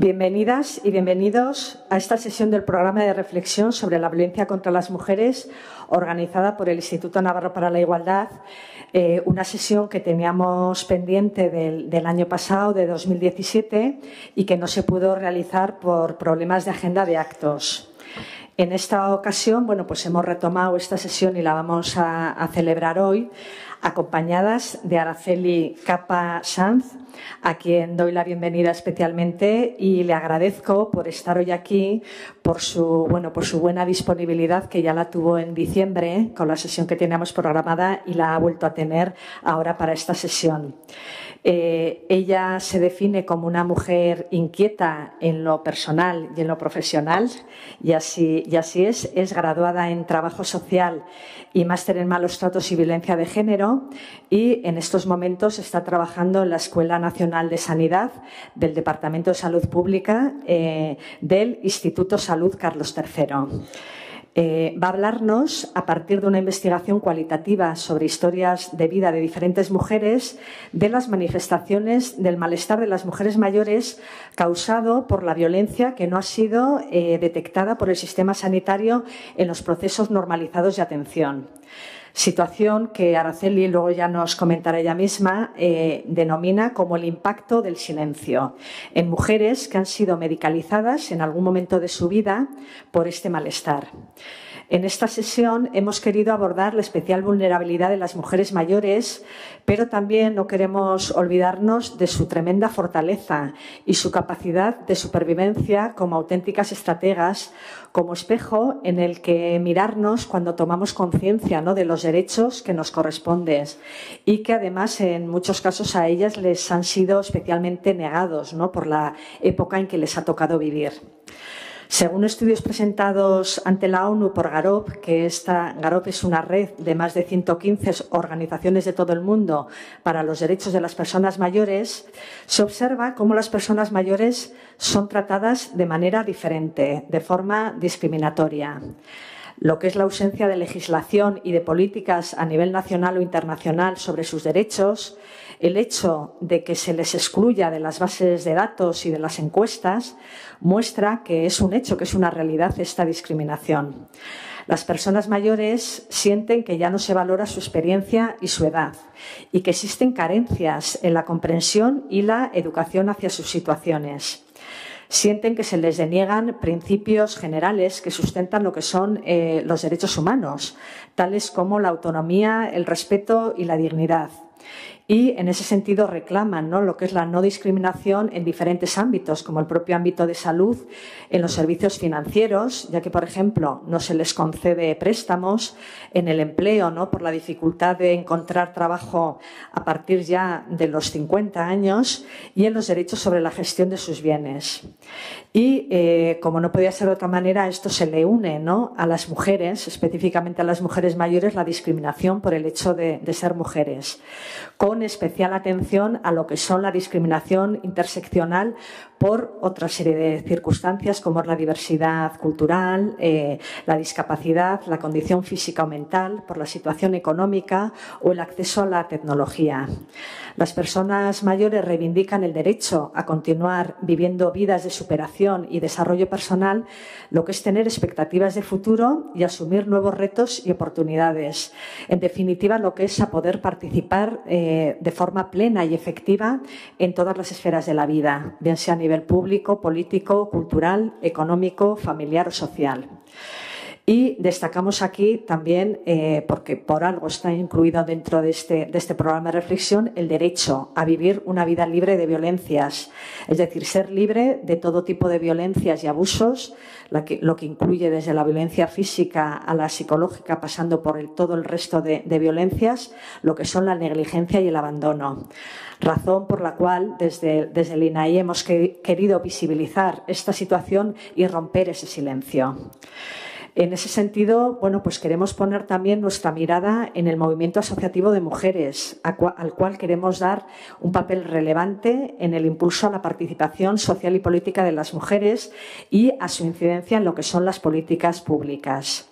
Bienvenidas y bienvenidos a esta sesión del programa de reflexión sobre la violencia contra las mujeres organizada por el Instituto Navarro para la Igualdad, una sesión que teníamos pendiente del año pasado, de 2017, y que no se pudo realizar por problemas de agenda de actos. En esta ocasión, pues hemos retomado esta sesión y la vamos a celebrar hoy, acompañadas de Araceli Capa Sanz, a quien doy la bienvenida especialmente y le agradezco por estar hoy aquí, por su buena disponibilidad, que ya la tuvo en diciembre con la sesión que teníamos programada y la ha vuelto a tener ahora para esta sesión. Ella se define como una mujer inquieta en lo personal y en lo profesional, y así es. Es graduada en Trabajo Social y máster en Malos Tratos y Violencia de Género, y en estos momentos está trabajando en la Escuela Nacional de Sanidad del Departamento de Salud Pública del Instituto Salud Carlos III. Va a hablarnos, a partir de una investigación cualitativa sobre historias de vida de diferentes mujeres, de las manifestaciones del malestar de las mujeres mayores causado por la violencia que no ha sido detectada por el sistema sanitario en los procesos normalizados de atención. Situación que Araceli, luego ya nos comentará ella misma, denomina como el impacto del silencio en mujeres que han sido medicalizadas en algún momento de su vida por este malestar. En esta sesión hemos querido abordar la especial vulnerabilidad de las mujeres mayores, pero también no queremos olvidarnos de su tremenda fortaleza y su capacidad de supervivencia como auténticas estrategas, como espejo en el que mirarnos cuando tomamos conciencia, ¿no?, de los derechos que nos corresponden y que además en muchos casos a ellas les han sido especialmente negados, ¿no?, por la época en que les ha tocado vivir. Según estudios presentados ante la ONU por GAROP, GAROP es una red de más de 115 organizaciones de todo el mundo para los derechos de las personas mayores, se observa cómo las personas mayores son tratadas de manera diferente, de forma discriminatoria. Lo que es la ausencia de legislación y de políticas a nivel nacional o internacional sobre sus derechos, el hecho de que se les excluya de las bases de datos y de las encuestas, muestra que es un hecho, que es una realidad esta discriminación. Las personas mayores sienten que ya no se valora su experiencia y su edad y que existen carencias en la comprensión y la educación hacia sus situaciones. Sienten que se les deniegan principios generales que sustentan lo que son los derechos humanos, tales como la autonomía, el respeto y la dignidad. Y en ese sentido reclaman, ¿no?, lo que es la no discriminación en diferentes ámbitos, como el propio ámbito de salud, en los servicios financieros, ya que, por ejemplo, no se les concede préstamos, en el empleo, ¿no?, por la dificultad de encontrar trabajo a partir ya de los 50 años, y en los derechos sobre la gestión de sus bienes. Y, como no podía ser de otra manera, a esto se le une, ¿no?, a las mujeres, específicamente a las mujeres mayores, la discriminación por el hecho de ser mujeres, con especial atención a lo que son la discriminación interseccional por otra serie de circunstancias, como es la diversidad cultural, la discapacidad, la condición física o mental, por la situación económica o el acceso a la tecnología. Las personas mayores reivindican el derecho a continuar viviendo vidas de superación y desarrollo personal, lo que es tener expectativas de futuro y asumir nuevos retos y oportunidades. En definitiva, lo que es a poder participar de forma plena y efectiva en todas las esferas de la vida, bien sea a nivel público, político, cultural, económico, familiar o social. Y destacamos aquí también, porque por algo está incluido dentro de este programa de reflexión, el derecho a vivir una vida libre de violencias, es decir, ser libre de todo tipo de violencias y abusos, lo que incluye desde la violencia física a la psicológica, pasando por todo el resto de violencias, lo que son la negligencia y el abandono. Razón por la cual desde el INAI hemos querido visibilizar esta situación y romper ese silencio. En ese sentido, pues queremos poner también nuestra mirada en el movimiento asociativo de mujeres, al cual queremos dar un papel relevante en el impulso a la participación social y política de las mujeres y a su incidencia en lo que son las políticas públicas.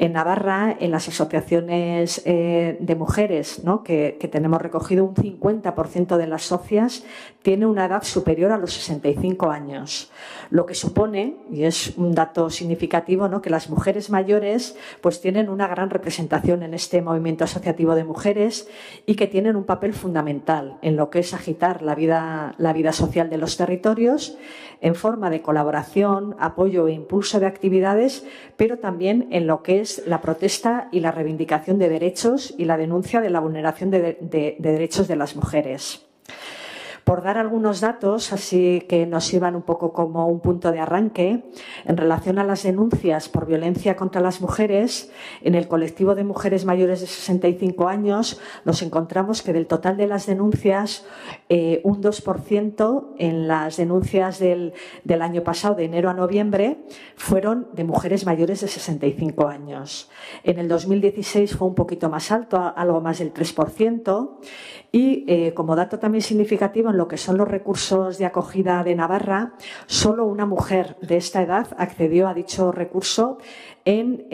En Navarra, en las asociaciones de mujeres, ¿no?, que tenemos recogido, un 50% de las socias tiene una edad superior a los 65 años, lo que supone, y es un dato significativo, ¿no?, que las mujeres mayores pues tienen una gran representación en este movimiento asociativo de mujeres y que tienen un papel fundamental en lo que es agitar la vida social de los territorios en forma de colaboración, apoyo e impulso de actividades, pero también en lo que es la protesta y la reivindicación de derechos y la denuncia de la vulneración de derechos de las mujeres. Por dar algunos datos, así que nos sirvan un poco como un punto de arranque, en relación a las denuncias por violencia contra las mujeres, en el colectivo de mujeres mayores de 65 años nos encontramos que del total de las denuncias, un 2% en las denuncias del año pasado, de enero a noviembre, fueron de mujeres mayores de 65 años. En el 2016 fue un poquito más alto, algo más del 3%, y como dato también significativo, en lo que son los recursos de acogida de Navarra, solo una mujer de esta edad accedió a dicho recurso en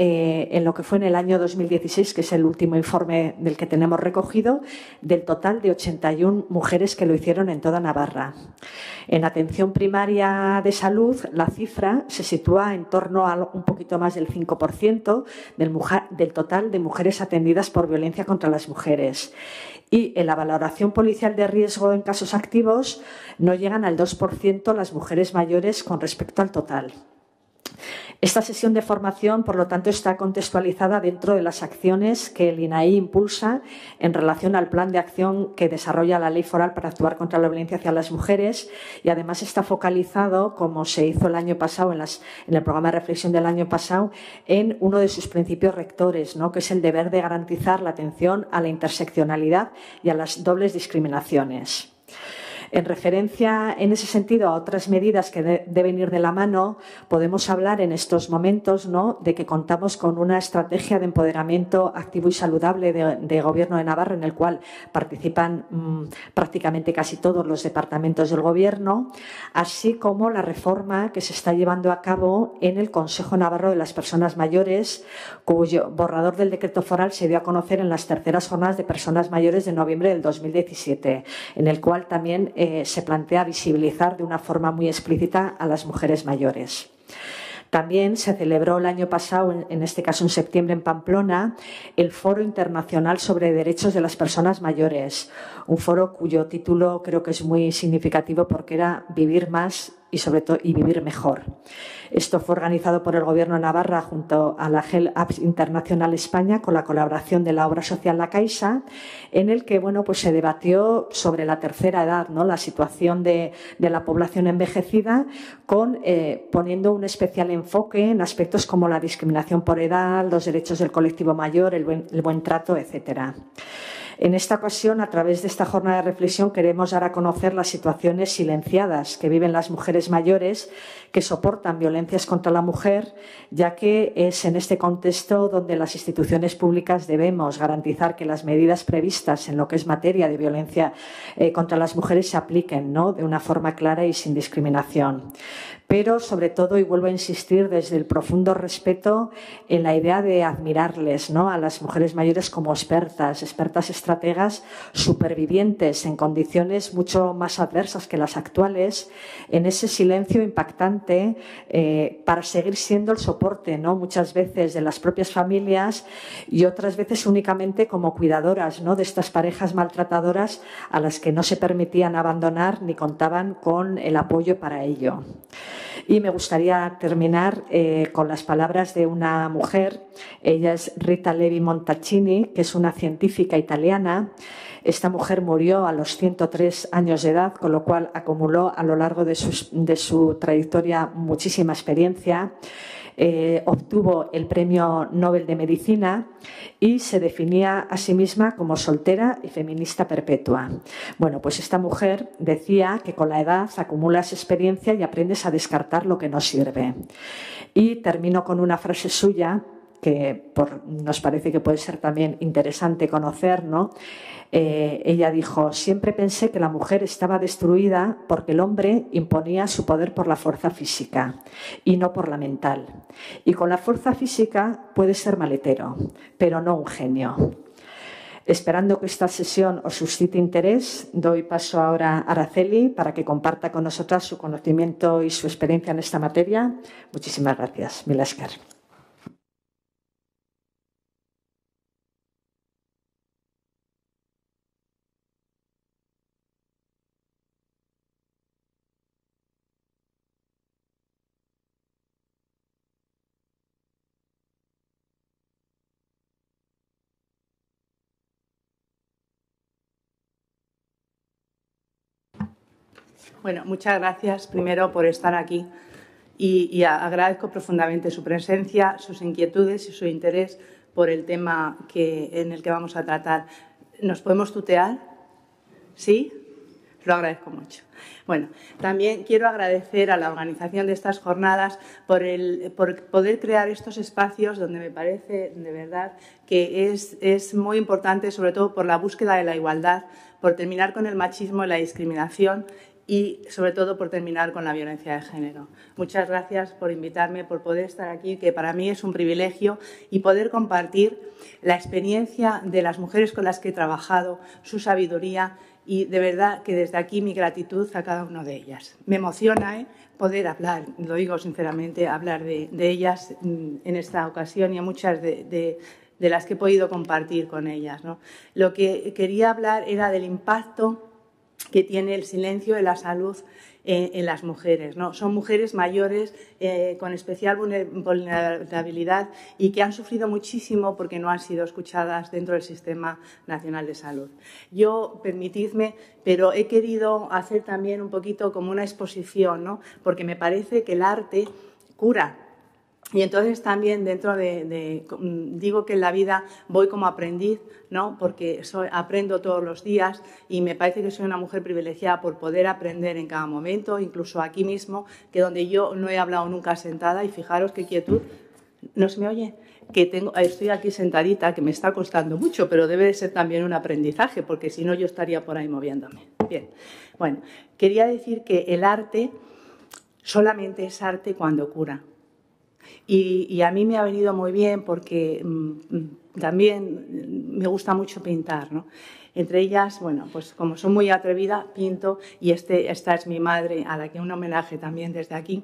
lo que fue en el año 2016, que es el último informe del que tenemos recogido, del total de 81 mujeres que lo hicieron en toda Navarra. En atención primaria de salud, la cifra se sitúa en torno a un poquito más del 5% del total de mujeres atendidas por violencia contra las mujeres. Y en la valoración policial de riesgo en casos activos no llegan al 2% las mujeres mayores con respecto al total. Esta sesión de formación, por lo tanto, está contextualizada dentro de las acciones que el INAI impulsa en relación al plan de acción que desarrolla la Ley Foral para actuar contra la violencia hacia las mujeres, y además está focalizado, como se hizo el año pasado en el programa de reflexión del año pasado, en uno de sus principios rectores, ¿no?, que es el deber de garantizar la atención a la interseccionalidad y a las dobles discriminaciones. En referencia, en ese sentido, a otras medidas que deben ir de la mano, podemos hablar en estos momentos, ¿no?, de que contamos con una estrategia de empoderamiento activo y saludable de Gobierno de Navarra, en el cual participan prácticamente casi todos los departamentos del Gobierno, así como la reforma que se está llevando a cabo en el Consejo Navarro de las Personas Mayores, cuyo borrador del decreto foral se dio a conocer en las terceras jornadas de personas mayores de noviembre del 2017, en el cual también se plantea visibilizar de una forma muy explícita a las mujeres mayores. También se celebró el año pasado, en este caso en septiembre, en Pamplona, el Foro Internacional sobre Derechos de las Personas Mayores, un foro cuyo título creo que es muy significativo porque era Vivir más y sobre todo vivir mejor. Esto fue organizado por el Gobierno de Navarra junto a la Health Apps Internacional España, con la colaboración de la obra social La Caixa, en el que pues se debatió sobre la tercera edad, ¿no?, la situación de la población envejecida, poniendo un especial enfoque en aspectos como la discriminación por edad, los derechos del colectivo mayor, el buen trato, etcétera. En esta ocasión, a través de esta jornada de reflexión, queremos dar a conocer las situaciones silenciadas que viven las mujeres mayores que soportan violencias contra la mujer, ya que es en este contexto donde las instituciones públicas debemos garantizar que las medidas previstas en lo que es materia de violencia contra las mujeres se apliquen, ¿no?, de una forma clara y sin discriminación. Pero, sobre todo, y vuelvo a insistir, desde el profundo respeto en la idea de admirarles, ¿no?, a las mujeres mayores como expertas estrategas, supervivientes en condiciones mucho más adversas que las actuales, en ese silencio impactante para seguir siendo el soporte, ¿no?, muchas veces de las propias familias y otras veces únicamente como cuidadoras, ¿no?, de estas parejas maltratadoras a las que no se permitían abandonar ni contaban con el apoyo para ello. Y me gustaría terminar con las palabras de una mujer. Ella es Rita Levi Montalcini, que es una científica italiana. Esta mujer murió a los 103 años de edad, con lo cual acumuló a lo largo de su trayectoria muchísima experiencia. Obtuvo el Premio Nobel de Medicina y se definía a sí misma como soltera y feminista perpetua. Bueno, pues esta mujer decía que con la edad acumulas experiencia y aprendes a descartar lo que no sirve. Y termino con una frase suya que nos parece que puede ser también interesante conocer, ¿no? Ella dijo: siempre pensé que la mujer estaba destruida porque el hombre imponía su poder por la fuerza física y no por la mental. Y con la fuerza física puede ser maletero, pero no un genio. Esperando que esta sesión os suscite interés, doy paso ahora a Araceli para que comparta con nosotras su conocimiento y su experiencia en esta materia. Muchísimas gracias. Mila esker. Bueno, muchas gracias primero por estar aquí y agradezco profundamente su presencia, sus inquietudes y su interés por el tema en el que vamos a tratar. ¿Nos podemos tutear? ¿Sí? Lo agradezco mucho. Bueno, también quiero agradecer a la organización de estas jornadas por poder crear estos espacios donde me parece de verdad que es muy importante, sobre todo por la búsqueda de la igualdad, por terminar con el machismo y la discriminación y, sobre todo, por terminar con la violencia de género. Muchas gracias por invitarme, por poder estar aquí, que para mí es un privilegio, y poder compartir la experiencia de las mujeres con las que he trabajado, su sabiduría, y de verdad que desde aquí mi gratitud a cada una de ellas. Me emociona poder hablar, lo digo sinceramente, hablar de ellas en esta ocasión y a muchas de las que he podido compartir con ellas, ¿no? Lo que quería hablar era del impacto que tiene el silencio de la salud en las mujeres, ¿no? Son mujeres mayores con especial vulnerabilidad y que han sufrido muchísimo porque no han sido escuchadas dentro del Sistema Nacional de Salud. Yo, permitidme, pero he querido hacer también un poquito como una exposición, ¿no? Porque me parece que el arte cura. Y entonces también digo que en la vida voy como aprendiz, ¿no? Porque aprendo todos los días y me parece que soy una mujer privilegiada por poder aprender en cada momento, incluso aquí mismo, que donde yo no he hablado nunca sentada, y fijaros qué quietud, ¿no se me oye? Estoy aquí sentadita, que me está costando mucho, pero debe de ser también un aprendizaje, porque si no yo estaría por ahí moviéndome. Bien, bueno, quería decir que el arte solamente es arte cuando cura. Y a mí me ha venido muy bien porque también me gusta mucho pintar, ¿no? Entre ellas, bueno, pues como soy muy atrevida, pinto, y esta es mi madre, a la que un homenaje también desde aquí.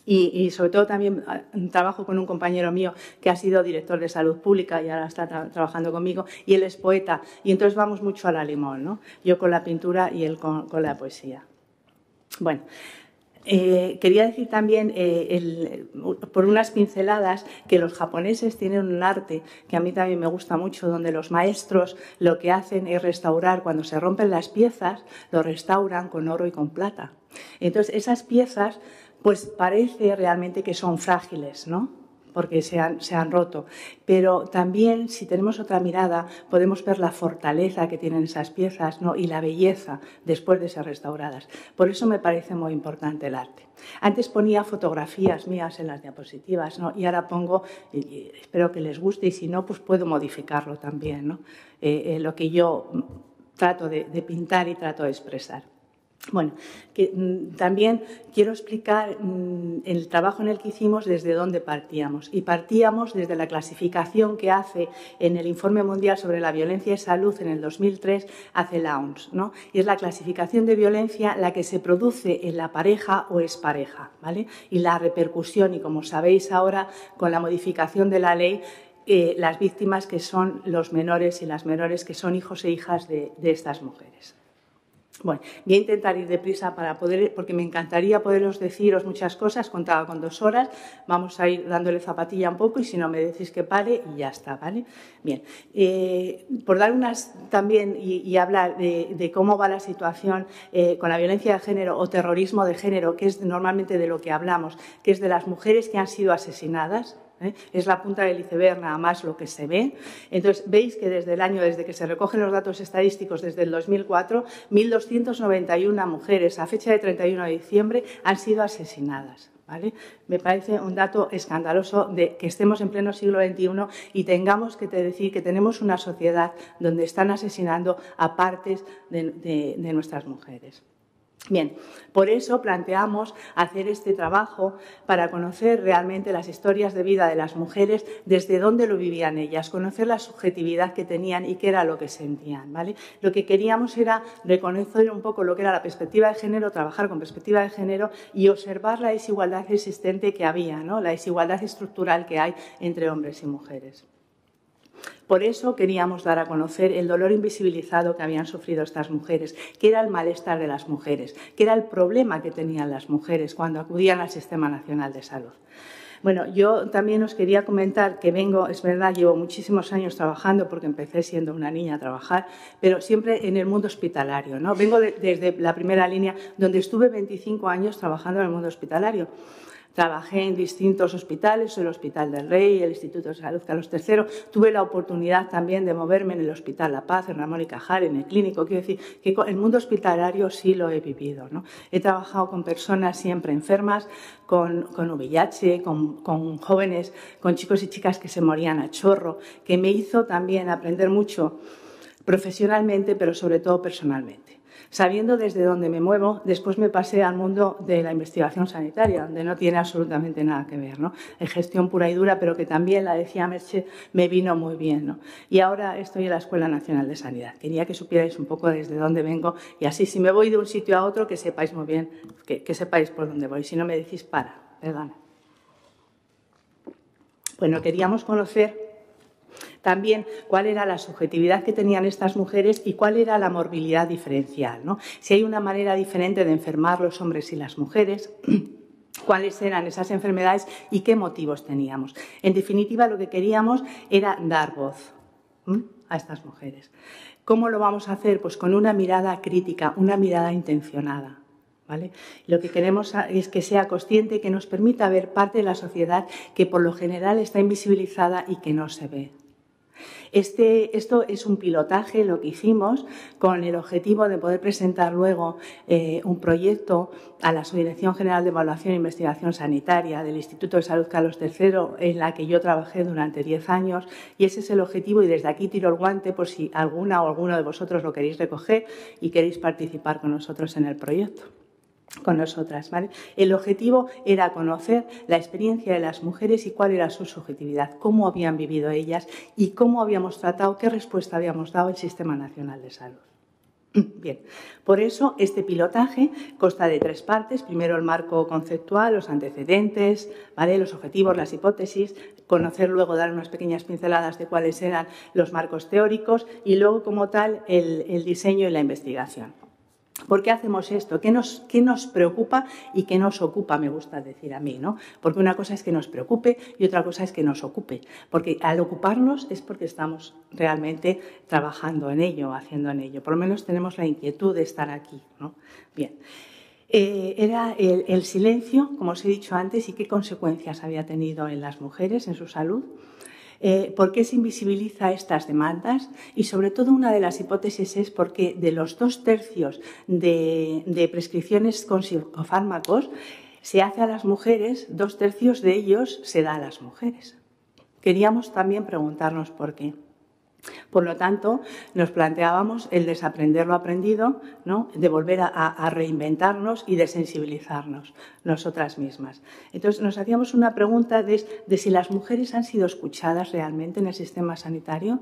Y sobre todo también trabajo con un compañero mío que ha sido director de salud pública y ahora está trabajando conmigo, y él es poeta, y entonces vamos mucho a la limón, ¿no? Yo con la pintura y él con la poesía. Bueno, quería decir también, por unas pinceladas, que los japoneses tienen un arte que a mí también me gusta mucho, donde los maestros lo que hacen es restaurar, cuando se rompen las piezas, lo restauran con oro y con plata. Entonces, esas piezas, pues parece realmente que son frágiles, ¿no? Porque se han roto. Pero también, si tenemos otra mirada, podemos ver la fortaleza que tienen esas piezas, ¿no? Y la belleza después de ser restauradas. Por eso me parece muy importante el arte. Antes ponía fotografías mías en las diapositivas, ¿no? Y ahora pongo, y espero que les guste, y si no, pues puedo modificarlo también, ¿no? Lo que yo trato de pintar y trato de expresar. Bueno, también quiero explicar el trabajo en el que hicimos desde dónde partíamos. Y partíamos desde la clasificación que hace en el Informe Mundial sobre la Violencia y Salud en el 2003, hace la OMS, ¿no? Y es la clasificación de violencia la que se produce en la pareja o expareja, ¿vale? Y la repercusión, y como sabéis ahora, con la modificación de la ley, las víctimas que son los menores y las menores que son hijos e hijas de estas mujeres. Bueno, voy a intentar ir deprisa porque me encantaría poderos deciros muchas cosas. Contaba con 2 horas, vamos a ir dándole zapatilla un poco, y si no me decís que pare y ya está, ¿vale? Bien, por dar unas también y hablar de cómo va la situación con la violencia de género o terrorismo de género, que es normalmente de lo que hablamos, que es de las mujeres que han sido asesinadas. Es la punta del iceberg nada más lo que se ve. Entonces, veis que desde que se recogen los datos estadísticos, desde el 2004, 1.291 mujeres a fecha de 31 de diciembre han sido asesinadas, ¿vale? Me parece un dato escandaloso de que estemos en pleno siglo XXI y tengamos que decir que tenemos una sociedad donde están asesinando a partes de nuestras mujeres. Bien, por eso planteamos hacer este trabajo para conocer realmente las historias de vida de las mujeres, desde dónde lo vivían ellas, conocer la subjetividad que tenían y qué era lo que sentían, ¿vale? Lo que queríamos era reconocer un poco lo que era la perspectiva de género, trabajar con perspectiva de género y observar la desigualdad existente que había, ¿no? La desigualdad estructural que hay entre hombres y mujeres. Por eso queríamos dar a conocer el dolor invisibilizado que habían sufrido estas mujeres, qué era el malestar de las mujeres, qué era el problema que tenían las mujeres cuando acudían al Sistema Nacional de Salud. Bueno, yo también os quería comentar que vengo, es verdad, llevo muchísimos años trabajando porque empecé siendo una niña a trabajar, pero siempre en el mundo hospitalario, ¿no? Vengo desde la primera línea, donde estuve 25 años trabajando en el mundo hospitalario. Trabajé en distintos hospitales, el Hospital del Rey, el Instituto de Salud Carlos III. Tuve la oportunidad también de moverme en el Hospital La Paz, en Ramón y Cajal, en el Clínico. Quiero decir que el mundo hospitalario sí lo he vivido, ¿no? He trabajado con personas siempre enfermas, con VIH, con jóvenes, con chicos y chicas que se morían a chorro, que me hizo también aprender mucho profesionalmente, pero sobre todo personalmente. Sabiendo desde dónde me muevo, después me pasé al mundo de la investigación sanitaria, donde no tiene absolutamente nada que ver, ¿no? En gestión pura y dura, pero que también, la decía Merche, me vino muy bien, ¿no? Y ahora estoy en la Escuela Nacional de Sanidad. Quería que supierais un poco desde dónde vengo y así, si me voy de un sitio a otro, que sepáis muy bien, que sepáis por dónde voy. Si no me decís, perdón. Bueno, queríamos conocer también cuál era la subjetividad que tenían estas mujeres y cuál era la morbilidad diferencial, ¿no? Si hay una manera diferente de enfermar los hombres y las mujeres, cuáles eran esas enfermedades y qué motivos teníamos. En definitiva, lo que queríamos era dar voz a estas mujeres. ¿Cómo lo vamos a hacer? Pues con una mirada crítica, una mirada intencionada. ¿Vale? Lo que queremos es que sea consciente y que nos permita ver parte de la sociedad que por lo general está invisibilizada y que no se ve. Esto es un pilotaje, lo que hicimos, con el objetivo de poder presentar luego un proyecto a la Subdirección General de Evaluación e Investigación Sanitaria del Instituto de Salud Carlos III, en la que yo trabajé durante 10 años, y ese es el objetivo, y desde aquí tiro el guante por si alguna o alguno de vosotros lo queréis recoger y queréis participar con nosotros en el proyecto. Con nosotras, ¿vale? El objetivo era conocer la experiencia de las mujeres y cuál era su subjetividad, cómo habían vivido ellas y cómo habíamos tratado, qué respuesta habíamos dado al Sistema Nacional de Salud. Bien, por eso este pilotaje consta de 3 partes. Primero el marco conceptual, los antecedentes, ¿vale? Los objetivos, las hipótesis, conocer luego, dar unas pequeñas pinceladas de cuáles eran los marcos teóricos y luego como tal el diseño y la investigación. ¿Por qué hacemos esto? ¿Qué nos preocupa y qué nos ocupa? Me gusta decir a mí, ¿no? Porque una cosa es que nos preocupe y otra cosa es que nos ocupe. Porque al ocuparnos es porque estamos realmente trabajando en ello, haciendo en ello. Por lo menos tenemos la inquietud de estar aquí, ¿no? Bien. Era el silencio, como os he dicho antes, y qué consecuencias había tenido en las mujeres, en su salud. ¿Por qué se invisibiliza estas demandas? Y sobre todo una de las hipótesis es porque de los 2/3 de prescripciones con psicofármacos se hace a las mujeres, 2/3 de ellos se da a las mujeres. Queríamos también preguntarnos por qué. Por lo tanto, nos planteábamos el desaprender lo aprendido, ¿no? De volver a reinventarnos y de sensibilizarnos nosotras mismas. Entonces, nos hacíamos una pregunta de si las mujeres han sido escuchadas realmente en el sistema sanitario.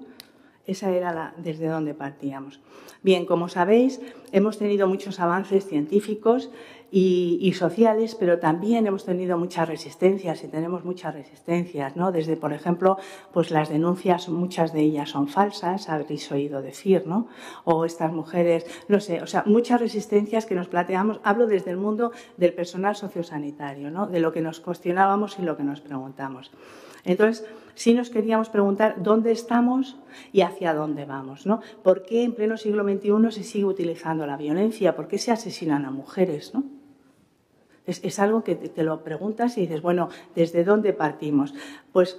Esa era desde donde partíamos. Bien, como sabéis, hemos tenido muchos avances científicos y sociales, pero también hemos tenido muchas resistencias y tenemos muchas resistencias, ¿no? Desde, por ejemplo, pues las denuncias, muchas de ellas son falsas, habréis oído decir, ¿no? O estas mujeres, no sé, o sea, muchas resistencias que nos planteamos. Hablo desde el mundo del personal sociosanitario, ¿no? De lo que nos cuestionábamos y lo que nos preguntamos. Entonces, sí nos queríamos preguntar dónde estamos y hacia dónde vamos, ¿no? ¿Por qué en pleno siglo XXI se sigue utilizando la violencia? ¿Por qué se asesinan a mujeres, ¿no? Es algo que te lo preguntas y dices, bueno, ¿desde dónde partimos? Pues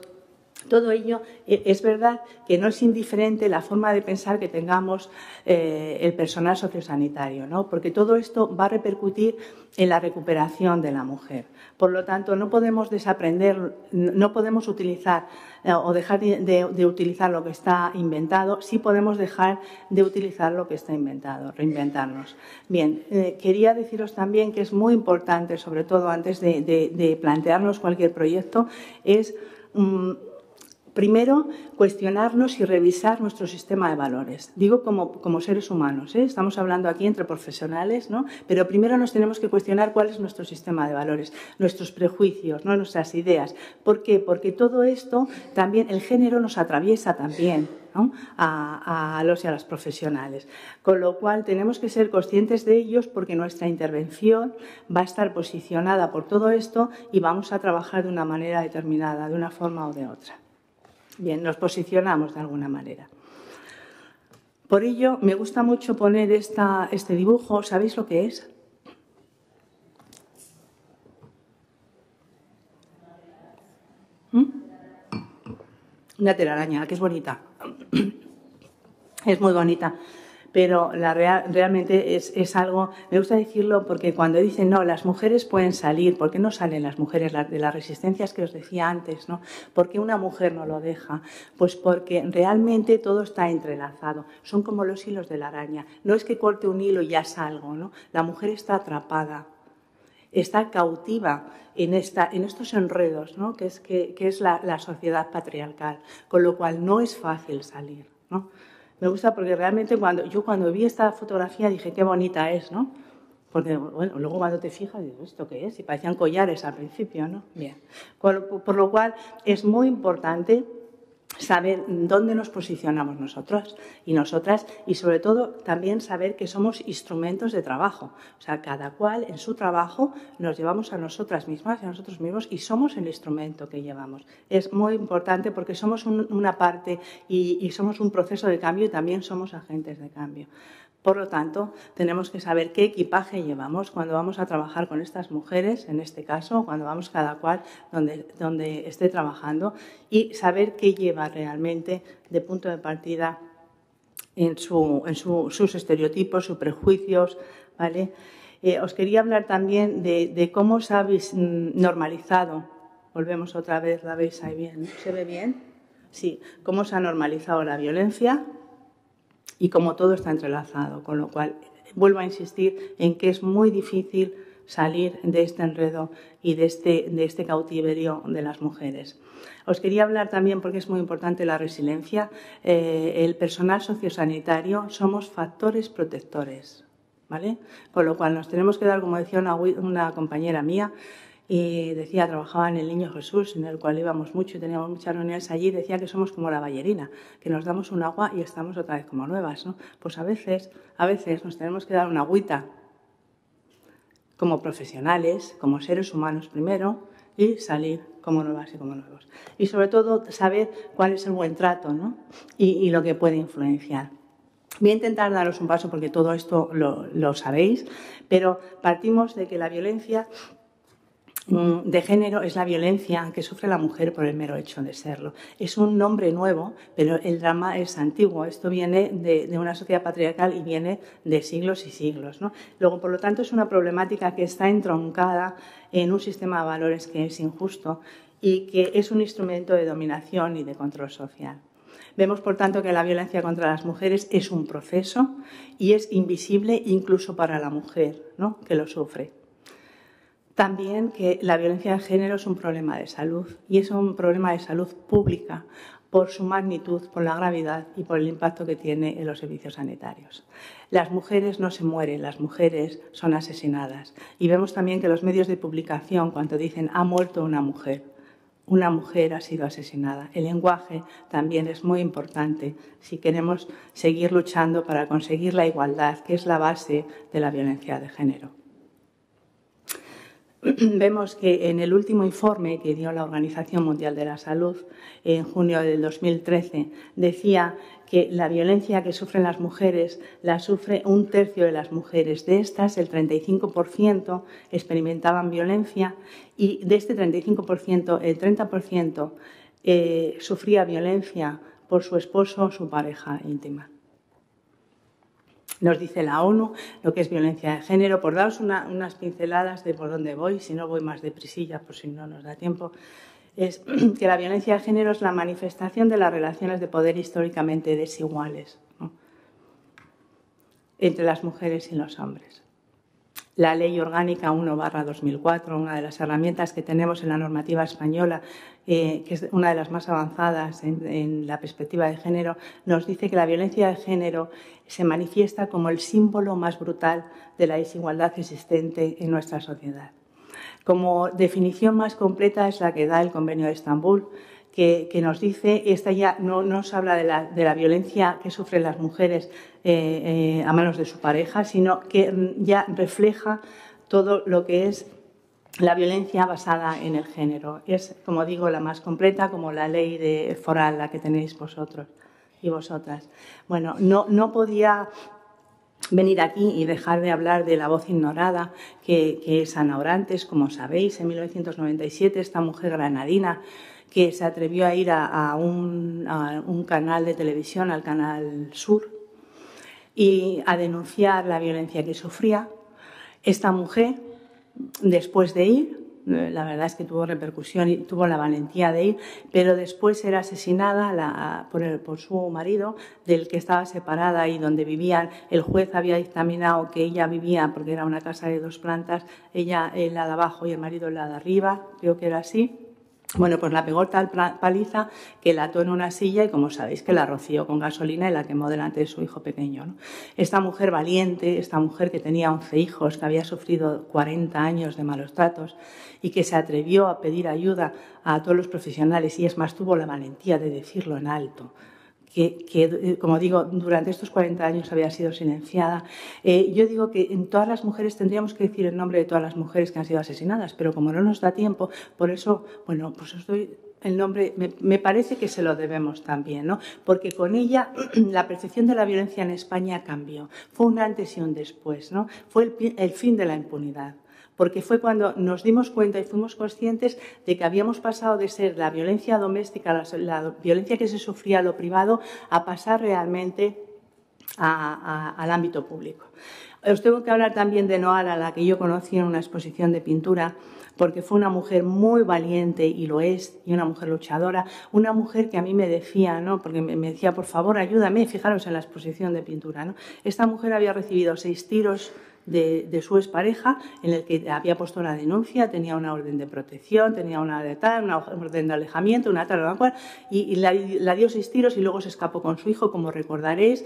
Todo ello es verdad que no es indiferente la forma de pensar que tengamos el personal sociosanitario, ¿no? Porque todo esto va a repercutir en la recuperación de la mujer. Por lo tanto, no podemos desaprender, no podemos utilizar o dejar de utilizar lo que está inventado, sí podemos dejar de utilizar lo que está inventado, reinventarnos. Bien, quería deciros también que es muy importante, sobre todo antes de plantearnos cualquier proyecto, es primero, cuestionarnos y revisar nuestro sistema de valores. Digo como seres humanos, ¿eh? Estamos hablando aquí entre profesionales, ¿no? Pero primero nos tenemos que cuestionar cuál es nuestro sistema de valores, nuestros prejuicios, ¿no? Nuestras ideas. ¿Por qué? Porque todo esto también, el género nos atraviesa también, ¿no? a los y a las profesionales. Con lo cual tenemos que ser conscientes de ellos porque nuestra intervención va a estar posicionada por todo esto y vamos a trabajar de una manera determinada, de una forma o de otra. Bien, nos posicionamos de alguna manera. Por ello, me gusta mucho poner este dibujo. ¿Sabéis lo que es? Una telaraña, que es bonita. Es muy bonita. Pero realmente es algo, me gusta decirlo porque cuando dicen, no, las mujeres pueden salir, ¿por qué no salen las mujeres de las resistencias que os decía antes, ¿no? ¿Por qué una mujer no lo deja? Pues porque realmente todo está entrelazado, son como los hilos de la araña. No es que corte un hilo y ya salgo, ¿no? La mujer está atrapada, está cautiva en estos enredos, ¿no? que es la sociedad patriarcal, con lo cual no es fácil salir, ¿no? Me gusta porque realmente cuando vi esta fotografía dije qué bonita es, ¿no? Porque bueno, luego cuando te fijas dices, ¿esto qué es? Y parecían collares al principio, ¿no? Bien. Por lo cual es muy importante saber dónde nos posicionamos nosotros y nosotras y sobre todo también saber que somos instrumentos de trabajo. O sea, cada cual en su trabajo nos llevamos a nosotras mismas y a nosotros mismos y somos el instrumento que llevamos. Es muy importante porque somos una parte y somos un proceso de cambio y también somos agentes de cambio. Por lo tanto, tenemos que saber qué equipaje llevamos cuando vamos a trabajar con estas mujeres, en este caso, cuando vamos cada cual donde esté trabajando, y saber qué lleva realmente de punto de partida en sus estereotipos, sus prejuicios, ¿vale? Os quería hablar también de cómo se ha normalizado. Volvemos otra vez, ¿la veis ahí bien? ¿Se ve bien? Sí, cómo se ha normalizado la violencia y como todo está entrelazado, con lo cual vuelvo a insistir en que es muy difícil salir de este enredo y de este cautiverio de las mujeres. Os quería hablar también, porque es muy importante la resiliencia, el personal sociosanitario somos factores protectores, ¿vale? Con lo cual nos tenemos que dar, como decía una compañera mía, y decía, trabajaba en el Niño Jesús, en el cual íbamos mucho y teníamos muchas reuniones allí, decía que somos como la ballerina, que nos damos un agua y estamos otra vez como nuevas, ¿no? Pues a veces nos tenemos que dar una agüita como profesionales, como seres humanos primero, y salir como nuevas y como nuevos. Y sobre todo saber cuál es el buen trato, ¿no? y lo que puede influenciar. Voy a intentar daros un paso porque todo esto lo sabéis, pero partimos de que la violencia de género es la violencia que sufre la mujer por el mero hecho de serlo. Es un nombre nuevo, pero el drama es antiguo. Esto viene de una sociedad patriarcal y viene de siglos y siglos, ¿no? Luego, por lo tanto, es una problemática que está entroncada en un sistema de valores que es injusto y que es un instrumento de dominación y de control social. Vemos, por tanto, que la violencia contra las mujeres es un proceso y es invisible incluso para la mujer, ¿no?, que lo sufre. También que la violencia de género es un problema de salud y es un problema de salud pública por su magnitud, por la gravedad y por el impacto que tiene en los servicios sanitarios. Las mujeres no se mueren, las mujeres son asesinadas. Y vemos también que los medios de publicación, cuando dicen ha muerto una mujer ha sido asesinada. El lenguaje también es muy importante si queremos seguir luchando para conseguir la igualdad, que es la base de la violencia de género. Vemos que en el último informe que dio la Organización Mundial de la Salud en junio del 2013 decía que la violencia que sufren las mujeres la sufre un tercio de las mujeres. De estas, el 35% experimentaban violencia y de este 35%, el 30% sufría violencia por su esposo o su pareja íntima. Nos dice la ONU lo que es violencia de género. Por daros unas pinceladas de por dónde voy, si no voy más deprisilla, por si no nos da tiempo, es que la violencia de género es la manifestación de las relaciones de poder históricamente desiguales, ¿no?, entre las mujeres y los hombres. La Ley Orgánica 1/2004, una de las herramientas que tenemos en la normativa española, que es una de las más avanzadas en la perspectiva de género, nos dice que la violencia de género se manifiesta como el símbolo más brutal de la desigualdad existente en nuestra sociedad. Como definición más completa es la que da el Convenio de Estambul, que nos dice, esta ya no nos habla de la violencia que sufren las mujeres a manos de su pareja, sino que ya refleja todo lo que es la violencia basada en el género. Es, como digo, la más completa, como la ley foral, la que tenéis vosotros y vosotras. Bueno, no podía venir aquí y dejar de hablar de La voz ignorada, que es Ana Orantes, como sabéis, en 1997, esta mujer granadina que se atrevió a ir a un canal de televisión, al Canal Sur, y a denunciar la violencia que sufría. Esta mujer, después de ir, la verdad es que tuvo repercusión y tuvo la valentía de ir, pero después era asesinada por su marido, del que estaba separada y donde vivían. El juez había dictaminado que ella vivía, porque era una casa de 2 plantas, ella en la de abajo y el marido en la de arriba, creo que era así. Bueno, pues la pegó tal paliza que la ató en una silla y, como sabéis, que la roció con gasolina y la quemó delante de su hijo pequeño, ¿no? Esta mujer valiente, esta mujer que tenía 11 hijos, que había sufrido 40 años de malos tratos y que se atrevió a pedir ayuda a todos los profesionales, y es más, tuvo la valentía de decirlo en alto, que, como digo, durante estos 40 años había sido silenciada. Yo digo que en todas las mujeres tendríamos que decir el nombre de todas las mujeres que han sido asesinadas, pero como no nos da tiempo, por eso, bueno, pues os doy el nombre. Me parece que se lo debemos también, ¿no? Porque con ella la percepción de la violencia en España cambió. Fue un antes y un después, ¿no? Fue el fin de la impunidad, porque fue cuando nos dimos cuenta y fuimos conscientes de que habíamos pasado de ser la violencia doméstica, la violencia que se sufría en lo privado, a pasar realmente al ámbito público. Os tengo que hablar también de Noala, a la que yo conocí en una exposición de pintura, porque fue una mujer muy valiente, y lo es, y una mujer luchadora, una mujer que a mí me decía, ¿no?, porque me decía, por favor, ayúdame, fijaros en la exposición de pintura, ¿no? Esta mujer había recibido 6 tiros de su expareja, en el que había puesto una denuncia, tenía una orden de protección, tenía una orden de alejamiento, una tal, una cual, y la dio 6 tiros y luego se escapó con su hijo, como recordaréis,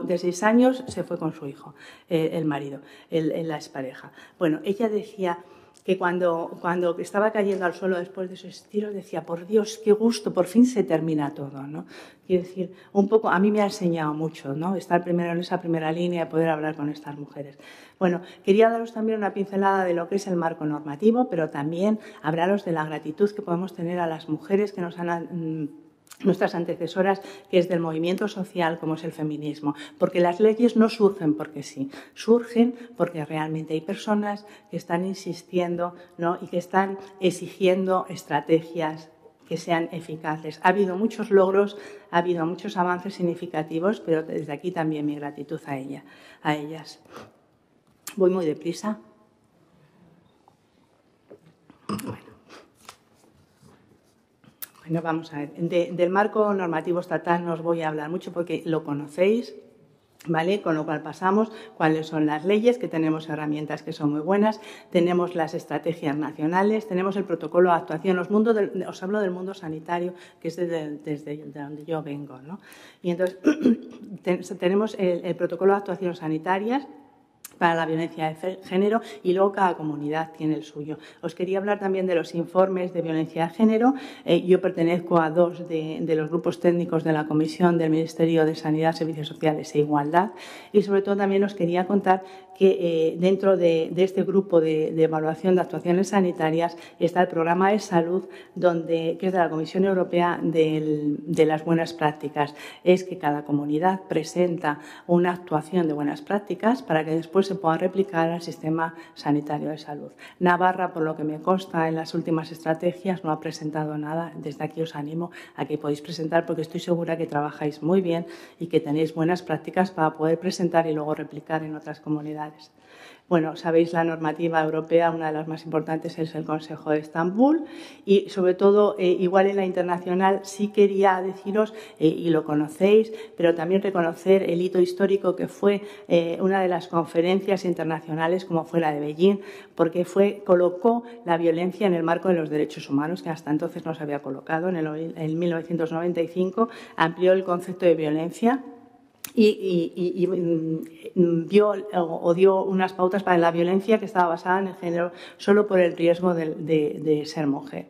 de 6 años se fue con su hijo, el marido, la expareja. Bueno, ella decía que cuando estaba cayendo al suelo después de esos tiros, decía, por Dios, qué gusto, por fin se termina todo, ¿no? Quiero decir, un poco, a mí me ha enseñado mucho, ¿no?, estar primero en esa primera línea y poder hablar con estas mujeres. Bueno, quería daros también una pincelada de lo que es el marco normativo, pero también hablaros de la gratitud que podemos tener a las mujeres que nos han nuestras antecesoras, que es del movimiento social, como es el feminismo, porque las leyes no surgen porque sí, surgen porque realmente hay personas que están insistiendo, ¿no?, y que están exigiendo estrategias que sean eficaces. Ha habido muchos logros, ha habido muchos avances significativos, pero desde aquí también mi gratitud a ellas. Voy muy deprisa. Bueno, vamos a ver. Del marco normativo estatal no os voy a hablar mucho porque lo conocéis, ¿vale? Con lo cual pasamos cuáles son las leyes, que tenemos herramientas que son muy buenas, tenemos las estrategias nacionales, tenemos el protocolo de actuación. Os hablo del mundo sanitario, que es desde donde yo vengo, ¿no? Y entonces tenemos el protocolo de actuaciones sanitarias para la violencia de género, y luego cada comunidad tiene el suyo. Os quería hablar también de los informes de violencia de género. Yo pertenezco a 2 de los grupos técnicos de la Comisión del Ministerio de Sanidad, Servicios Sociales e Igualdad, y sobre todo también os quería contar que dentro de este grupo de evaluación de actuaciones sanitarias está el programa de salud, que es de la Comisión Europea de las buenas prácticas. Es que cada comunidad presenta una actuación de buenas prácticas para que después se pueda replicar al sistema sanitario de salud. Navarra, por lo que me consta, en las últimas estrategias no ha presentado nada. Desde aquí os animo a que podáis presentar, porque estoy segura que trabajáis muy bien y que tenéis buenas prácticas para poder presentar y luego replicar en otras comunidades. Bueno, sabéis la normativa europea, una de las más importantes es el Consejo de Estambul y, sobre todo, igual en la internacional, sí quería deciros, y lo conocéis, pero también reconocer el hito histórico que fue una de las conferencias internacionales, como fue la de Beijing, porque colocó la violencia en el marco de los derechos humanos, que hasta entonces no se había colocado. En 1995 amplió el concepto de violencia y dio unas pautas para la violencia que estaba basada en el género solo por el riesgo de ser mujer.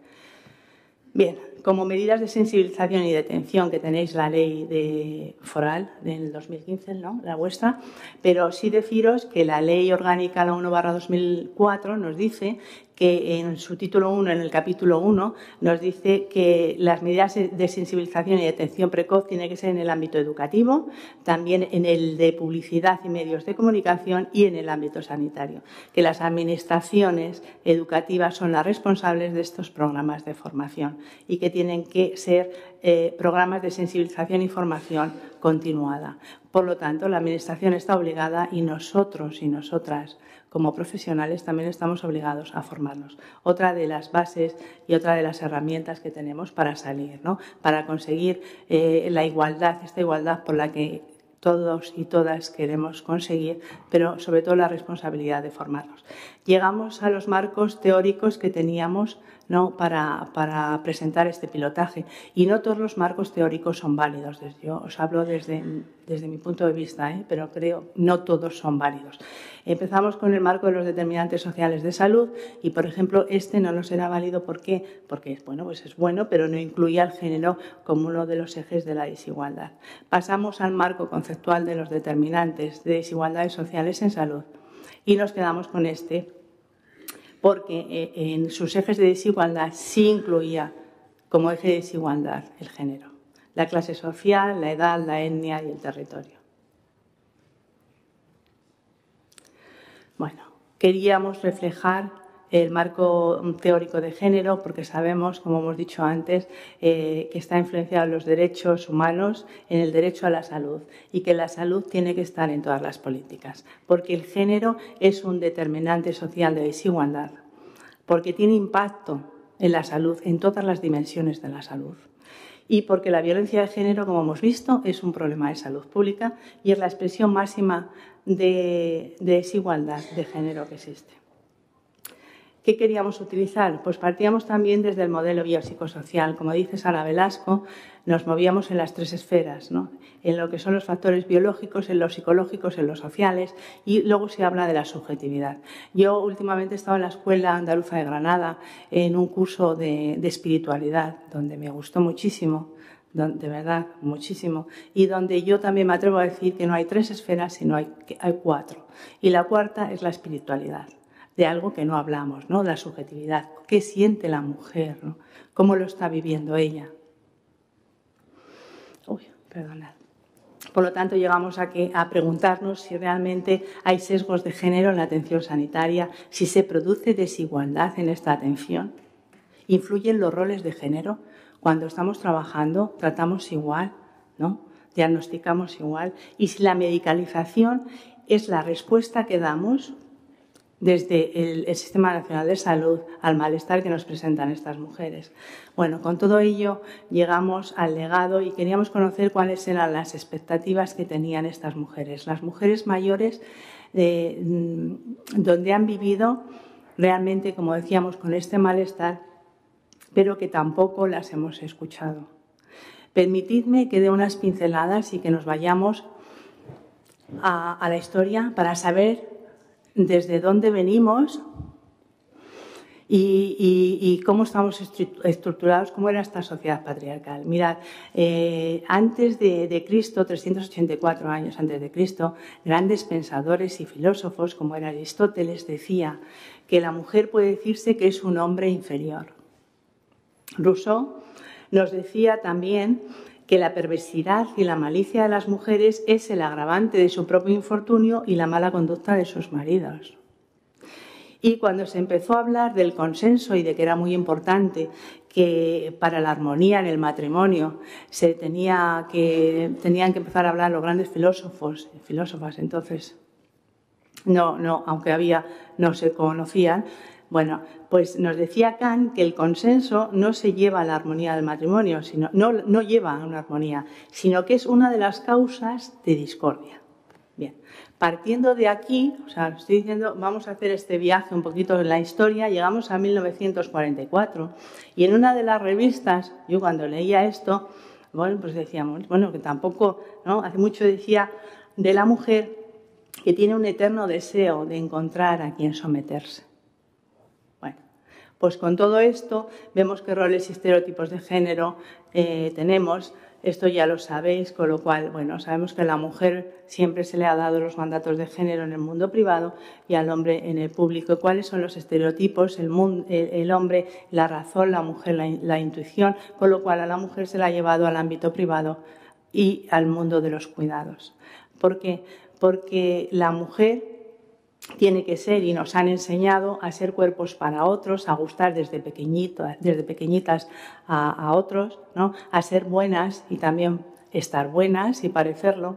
Bien, como medidas de sensibilización y detención, que tenéis la ley foral del 2015, ¿no?, la vuestra, pero sí deciros que la ley orgánica, la 1/2004, nos dice que en su título 1, en el capítulo 1, nos dice que las medidas de sensibilización y detención precoz tienen que ser en el ámbito educativo, también en el de publicidad y medios de comunicación y en el ámbito sanitario, que las administraciones educativas son las responsables de estos programas de formación y que tienen que ser programas de sensibilización y formación continuada. Por lo tanto, la Administración está obligada y nosotros y nosotras, como profesionales, también estamos obligados a formarnos. Otra de las bases y otra de las herramientas que tenemos para salir, ¿no?, para conseguir la igualdad, esta igualdad por la que todos y todas queremos conseguir, pero sobre todo la responsabilidad de formarnos. Llegamos a los marcos teóricos que teníamos, ¿no?, para presentar este pilotaje, y no todos los marcos teóricos son válidos. Yo os hablo desde mi punto de vista, pero creo no todos son válidos. Empezamos con el marco de los determinantes sociales de salud y, por ejemplo, este no nos era válido. ¿Por qué? Porque bueno, pues es bueno, pero no incluía el género como uno de los ejes de la desigualdad. Pasamos al marco conceptual de los determinantes de desigualdades sociales en salud y nos quedamos con este, porque en sus ejes de desigualdad sí incluía como eje de desigualdad el género, la clase social, la edad, la etnia y el territorio. Bueno, queríamos reflejar el marco teórico de género porque sabemos, como hemos dicho antes, que está influenciado en los derechos humanos, en el derecho a la salud, y que la salud tiene que estar en todas las políticas, porque el género es un determinante social de desigualdad, porque tiene impacto en la salud, en todas las dimensiones de la salud, y porque la violencia de género, como hemos visto, es un problema de salud pública y es la expresión máxima de desigualdad de género que existe. ¿Qué queríamos utilizar? Pues partíamos también desde el modelo biopsicosocial. Como dice Sara Velasco, nos movíamos en las tres esferas, ¿no?, en lo que son los factores biológicos, en los psicológicos, en los sociales, y luego se habla de la subjetividad. Yo últimamente he estado en la Escuela Andaluza de Granada en un curso de espiritualidad, donde me gustó muchísimo, de verdad, muchísimo, y donde yo también me atrevo a decir que no hay tres esferas, sino hay cuatro. Y la cuarta es la espiritualidad, de algo que no hablamos, ¿no?, la subjetividad. ¿Qué siente la mujer, ¿no?, cómo lo está viviendo ella? Perdonad. Por lo tanto, llegamos a preguntarnos si realmente hay sesgos de género en la atención sanitaria, si se produce desigualdad en esta atención. ¿Influyen los roles de género? Cuando estamos trabajando, tratamos igual, ¿no?, diagnosticamos igual. Y si la medicalización es la respuesta que damos desde el Sistema Nacional de Salud al malestar que nos presentan estas mujeres. Bueno, con todo ello llegamos al legado y queríamos conocer cuáles eran las expectativas que tenían estas mujeres. Las mujeres mayores donde han vivido realmente, como decíamos, con este malestar, pero que tampoco las hemos escuchado. Permitidme que dé unas pinceladas y que nos vayamos a la historia para saber desde dónde venimos y cómo estamos estructurados, cómo era esta sociedad patriarcal. Mirad, antes de Cristo, 384 años antes de Cristo, grandes pensadores y filósofos como era Aristóteles decía que la mujer puede decirse que es un hombre inferior. Rousseau nos decía también que la perversidad y la malicia de las mujeres es el agravante de su propio infortunio y la mala conducta de sus maridos. Y cuando se empezó a hablar del consenso y de que era muy importante que para la armonía en el matrimonio tenían que empezar a hablar los grandes filósofos y filósofas, entonces aunque no se conocían. Bueno, pues nos decía Kant que el consenso no se lleva a la armonía del matrimonio, no lleva a una armonía, sino que es una de las causas de discordia. Bien, partiendo de aquí, o sea, estoy diciendo, vamos a hacer este viaje un poquito en la historia, llegamos a 1944 y en una de las revistas, yo cuando leía esto, bueno, pues decíamos, bueno, que tampoco, ¿no? Hace mucho decía de la mujer que tiene un eterno deseo de encontrar a quien someterse. Bueno, pues con todo esto vemos qué roles y estereotipos de género tenemos. Esto ya lo sabéis, con lo cual, bueno, sabemos que a la mujer siempre se le ha dado los mandatos de género en el mundo privado y al hombre en el público. ¿Cuáles son los estereotipos? El hombre, la razón, la mujer, la intuición, con lo cual a la mujer se la ha llevado al ámbito privado y al mundo de los cuidados. ¿Por qué? Porque la mujer tiene que ser, y nos han enseñado, a ser cuerpos para otros, a gustar desde pequeñitas a otros, ¿no? A ser buenas y también estar buenas y parecerlo,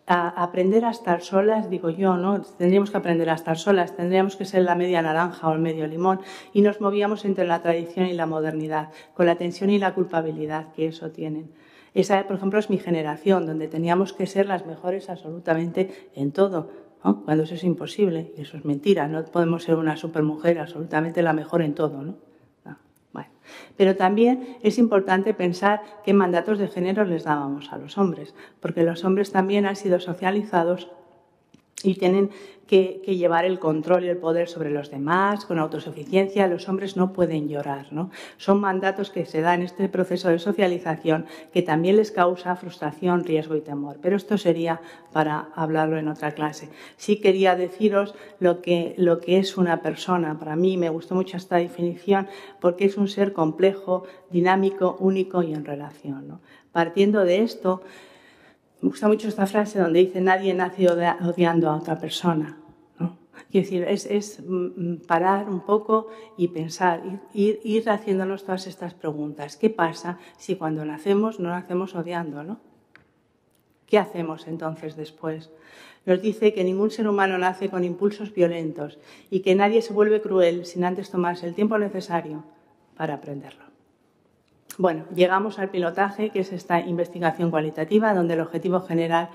a aprender a estar solas, digo yo, ¿no? Tendríamos que aprender a estar solas, tendríamos que ser la media naranja o el medio limón, y nos movíamos entre la tradición y la modernidad, con la tensión y la culpabilidad que eso tienen. Esa, por ejemplo, es mi generación, donde teníamos que ser las mejores absolutamente en todo, ¿no? Cuando eso es imposible, y eso es mentira, no podemos ser una supermujer absolutamente la mejor en todo, ¿no? No. Bueno. Pero también es importante pensar qué mandatos de género les dábamos a los hombres, porque los hombres también han sido socializados y tienen que llevar el control y el poder sobre los demás con autosuficiencia. Los hombres no pueden llorar, ¿no? Son mandatos que se dan en este proceso de socialización que también les causa frustración, riesgo y temor. Pero esto sería para hablarlo en otra clase. Sí quería deciros lo que es una persona. Para mí me gustó mucho esta definición porque es un ser complejo, dinámico, único y en relación, ¿no? Partiendo de esto, me gusta mucho esta frase donde dice nadie nace odiando a otra persona, ¿no? Quiero decir, es parar un poco y pensar, ir haciéndonos todas estas preguntas. ¿Qué pasa si cuando nacemos no nacemos odiando, ¿no? ¿Qué hacemos entonces después? Nos dice que ningún ser humano nace con impulsos violentos y que nadie se vuelve cruel sin antes tomarse el tiempo necesario para aprenderlo. Bueno, llegamos al pilotaje, que es esta investigación cualitativa, donde el objetivo general,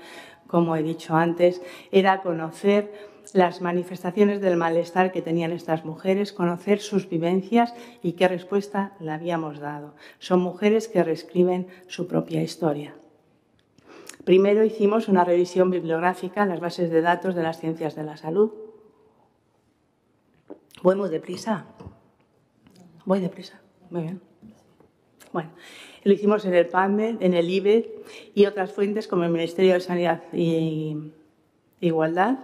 como he dicho antes, era conocer las manifestaciones del malestar que tenían estas mujeres, conocer sus vivencias y qué respuesta le habíamos dado. Son mujeres que reescriben su propia historia. Primero hicimos una revisión bibliográfica en las bases de datos de las ciencias de la salud. ¿Voy muy deprisa? ¿Voy deprisa? Muy bien. Bueno, lo hicimos en el PubMed, en el IBED y otras fuentes como el Ministerio de Sanidad e Igualdad,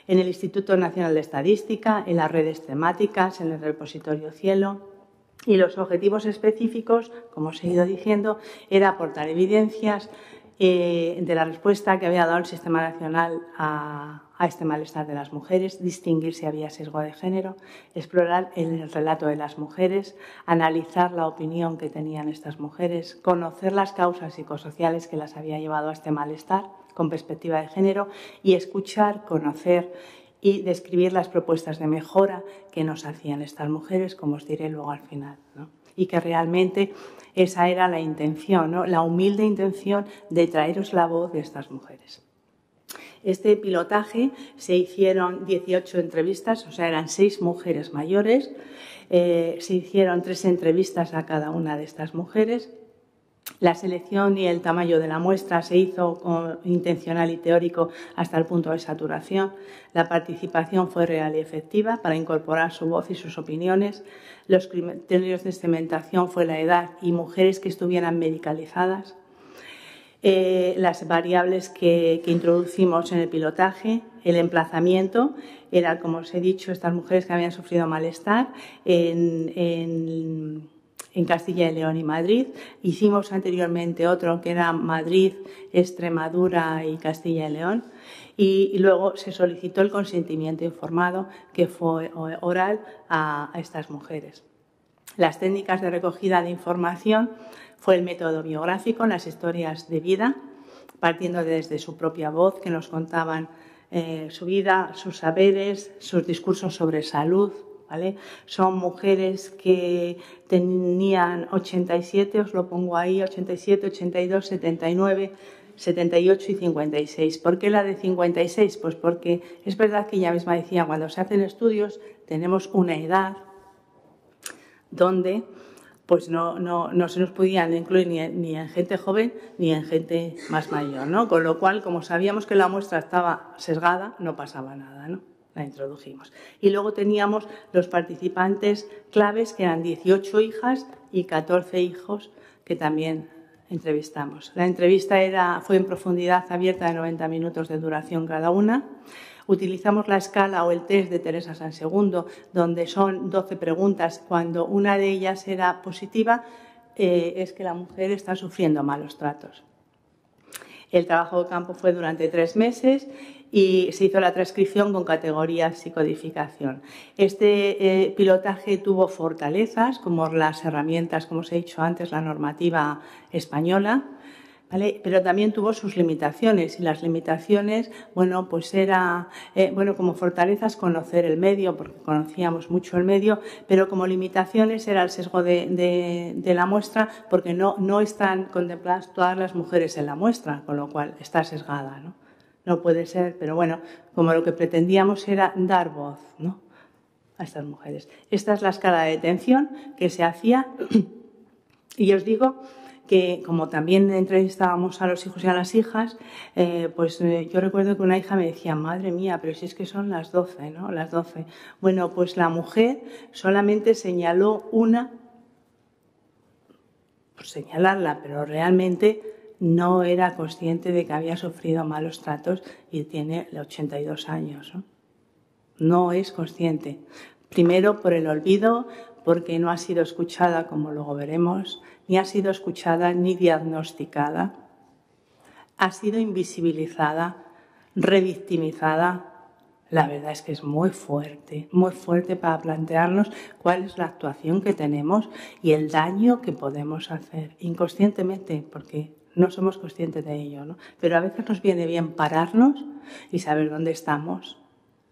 en el Instituto Nacional de Estadística, en las redes temáticas, en el repositorio Cielo. Y los objetivos específicos, como os he ido diciendo, era aportar evidencias de la respuesta que había dado el Sistema Nacional a este malestar de las mujeres, distinguir si había sesgo de género, explorar el relato de las mujeres, analizar la opinión que tenían estas mujeres, conocer las causas psicosociales que las había llevado a este malestar con perspectiva de género y escuchar, conocer y describir las propuestas de mejora que nos hacían estas mujeres, como os diré luego al final, ¿no? Y que realmente esa era la intención, ¿no? La humilde intención de traeros la voz de estas mujeres. Este pilotaje se hicieron 18 entrevistas, o sea, eran 6 mujeres mayores. Se hicieron 3 entrevistas a cada una de estas mujeres La selección y el tamaño de la muestra se hizo con intencional y teórico hasta el punto de saturación. La participación fue real y efectiva para incorporar su voz y sus opiniones. Los criterios de segmentación fue la edad y mujeres que estuvieran medicalizadas. Las variables que introducimos en el pilotaje, el emplazamiento, era, como os he dicho, estas mujeres que habían sufrido malestar en Castilla y León y Madrid. Hicimos anteriormente otro que era Madrid, Extremadura y Castilla y León. Y luego se solicitó el consentimiento informado, que fue oral a estas mujeres. Las técnicas de recogida de información fue el método biográfico, las historias de vida, partiendo desde su propia voz, que nos contaban su vida, sus saberes, sus discursos sobre salud, ¿vale? Son mujeres que tenían 87, os lo pongo ahí, 87, 82, 79, 78 y 56. ¿Por qué la de 56? Pues porque es verdad que ella misma decía, cuando se hacen estudios tenemos una edad donde pues no se nos podían incluir ni en gente joven ni en gente más mayor, ¿no? Con lo cual, como sabíamos que la muestra estaba sesgada, no pasaba nada, ¿no? La introdujimos. Y luego teníamos los participantes claves, que eran 18 hijas y 14 hijos, que también entrevistamos. La entrevista fue en profundidad abierta de 90 minutos de duración cada una. Utilizamos la escala o el test de Teresa Sansegundo, donde son 12 preguntas. Cuando una de ellas era positiva, es que la mujer está sufriendo malos tratos. El trabajo de campo fue durante 3 meses y se hizo la transcripción con categoría psicodificación. Este pilotaje tuvo fortalezas, como las herramientas, como os he dicho antes, la normativa española, ¿vale? Pero también tuvo sus limitaciones, y las limitaciones, bueno, pues era, como fortalezas conocer el medio, porque conocíamos mucho el medio, pero como limitaciones era el sesgo de la muestra, porque no están contempladas todas las mujeres en la muestra, con lo cual está sesgada, ¿no? No puede ser, pero bueno, como lo que pretendíamos era dar voz, ¿no?, a estas mujeres. Esta es la escala de detención que se hacía, y os digo que como también entrevistábamos a los hijos y a las hijas, yo recuerdo que una hija me decía, madre mía, pero si es que son las 12, ¿no? Las 12. Bueno, pues la mujer solamente señaló una, por señalarla, pero realmente no era consciente de que había sufrido malos tratos y tiene 82 años, ¿no? No es consciente. Primero por el olvido, porque no ha sido escuchada, como luego veremos, ni ha sido escuchada ni diagnosticada. Ha sido invisibilizada, revictimizada. La verdad es que es muy fuerte para plantearnos cuál es la actuación que tenemos y el daño que podemos hacer inconscientemente, porque no somos conscientes de ello, ¿no? Pero a veces nos viene bien pararnos y saber dónde estamos,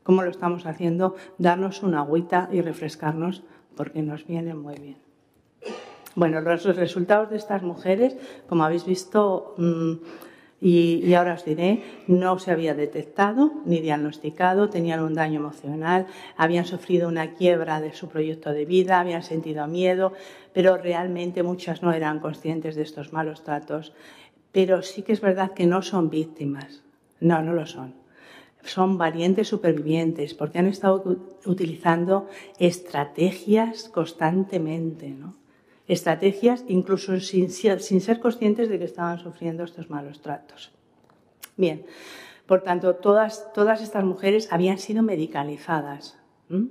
cómo lo estamos haciendo, darnos una agüita y refrescarnos, porque nos viene muy bien. Bueno, los resultados de estas mujeres, como habéis visto, y ahora os diré, no se había detectado ni diagnosticado, tenían un daño emocional, habían sufrido una quiebra de su proyecto de vida, habían sentido miedo, pero realmente muchas no eran conscientes de estos malos tratos. Pero sí que es verdad que no son víctimas, no lo son. Son valientes supervivientes porque han estado utilizando estrategias constantemente, ¿no? Estrategias incluso sin ser conscientes de que estaban sufriendo estos malos tratos. Bien, por tanto, todas estas mujeres habían sido medicalizadas. E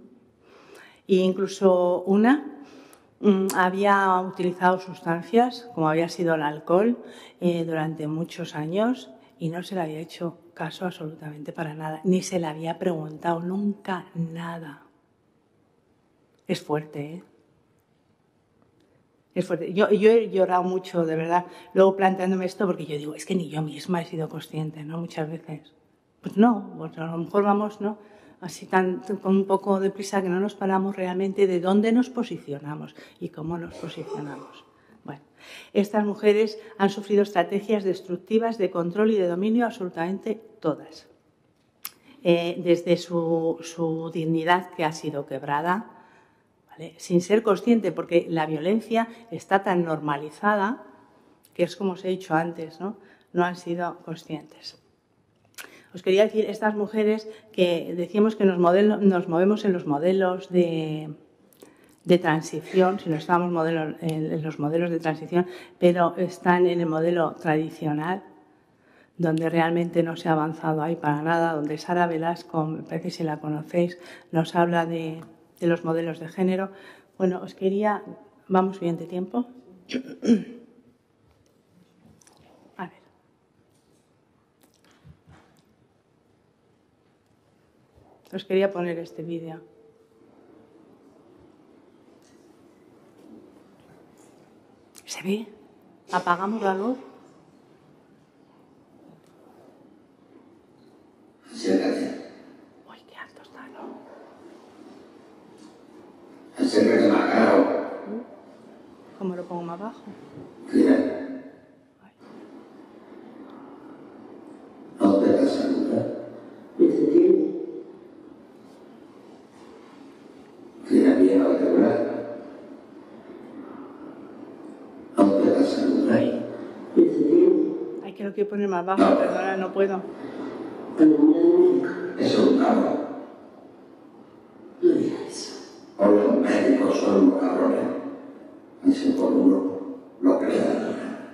incluso una había utilizado sustancias, como había sido el alcohol, durante muchos años, y no se le había hecho caso absolutamente para nada, ni se le había preguntado nunca nada. Es fuerte, ¿eh? Es fuerte. Yo he llorado mucho, de verdad, luego planteándome esto, porque yo digo, es que ni yo misma he sido consciente, ¿no? Muchas veces. Pues no, pues a lo mejor vamos, ¿no?, así con un poco de prisa, que no nos paramos realmente de dónde nos posicionamos y cómo nos posicionamos. Bueno, estas mujeres han sufrido estrategias destructivas de control y de dominio absolutamente todas. Desde su dignidad, que ha sido quebrada, ¿vale?, sin ser consciente, porque la violencia está tan normalizada que es como os he dicho antes, ¿no? No han sido conscientes. Os quería decir, estas mujeres que decíamos que nos movemos en los modelos de transición, si no estamos en los modelos de transición, pero están en el modelo tradicional, donde realmente no se ha avanzado ahí para nada, donde Sara Velasco, me parece que si la conocéis, nos habla de los modelos de género. Bueno, os quería... ¿Vamos bien de tiempo? A ver. Os quería poner este vídeo. ¿Se ve? ¿Apagamos la luz? Acércate. Uy, qué alto está, ¿no? Acércate más, carajo. ¿Cómo lo pongo más bajo? Mira. No te vas a nunca. ¿Me entiendes? Mira bien a regular. No te vas a nunca. ¿Me entiendes? Ay, que lo quiero poner más bajo, perdona, no puedo. Eso es un cabrón. No digas eso. O los médicos son unos cabrones. Dicen por uno lo que le da la gana.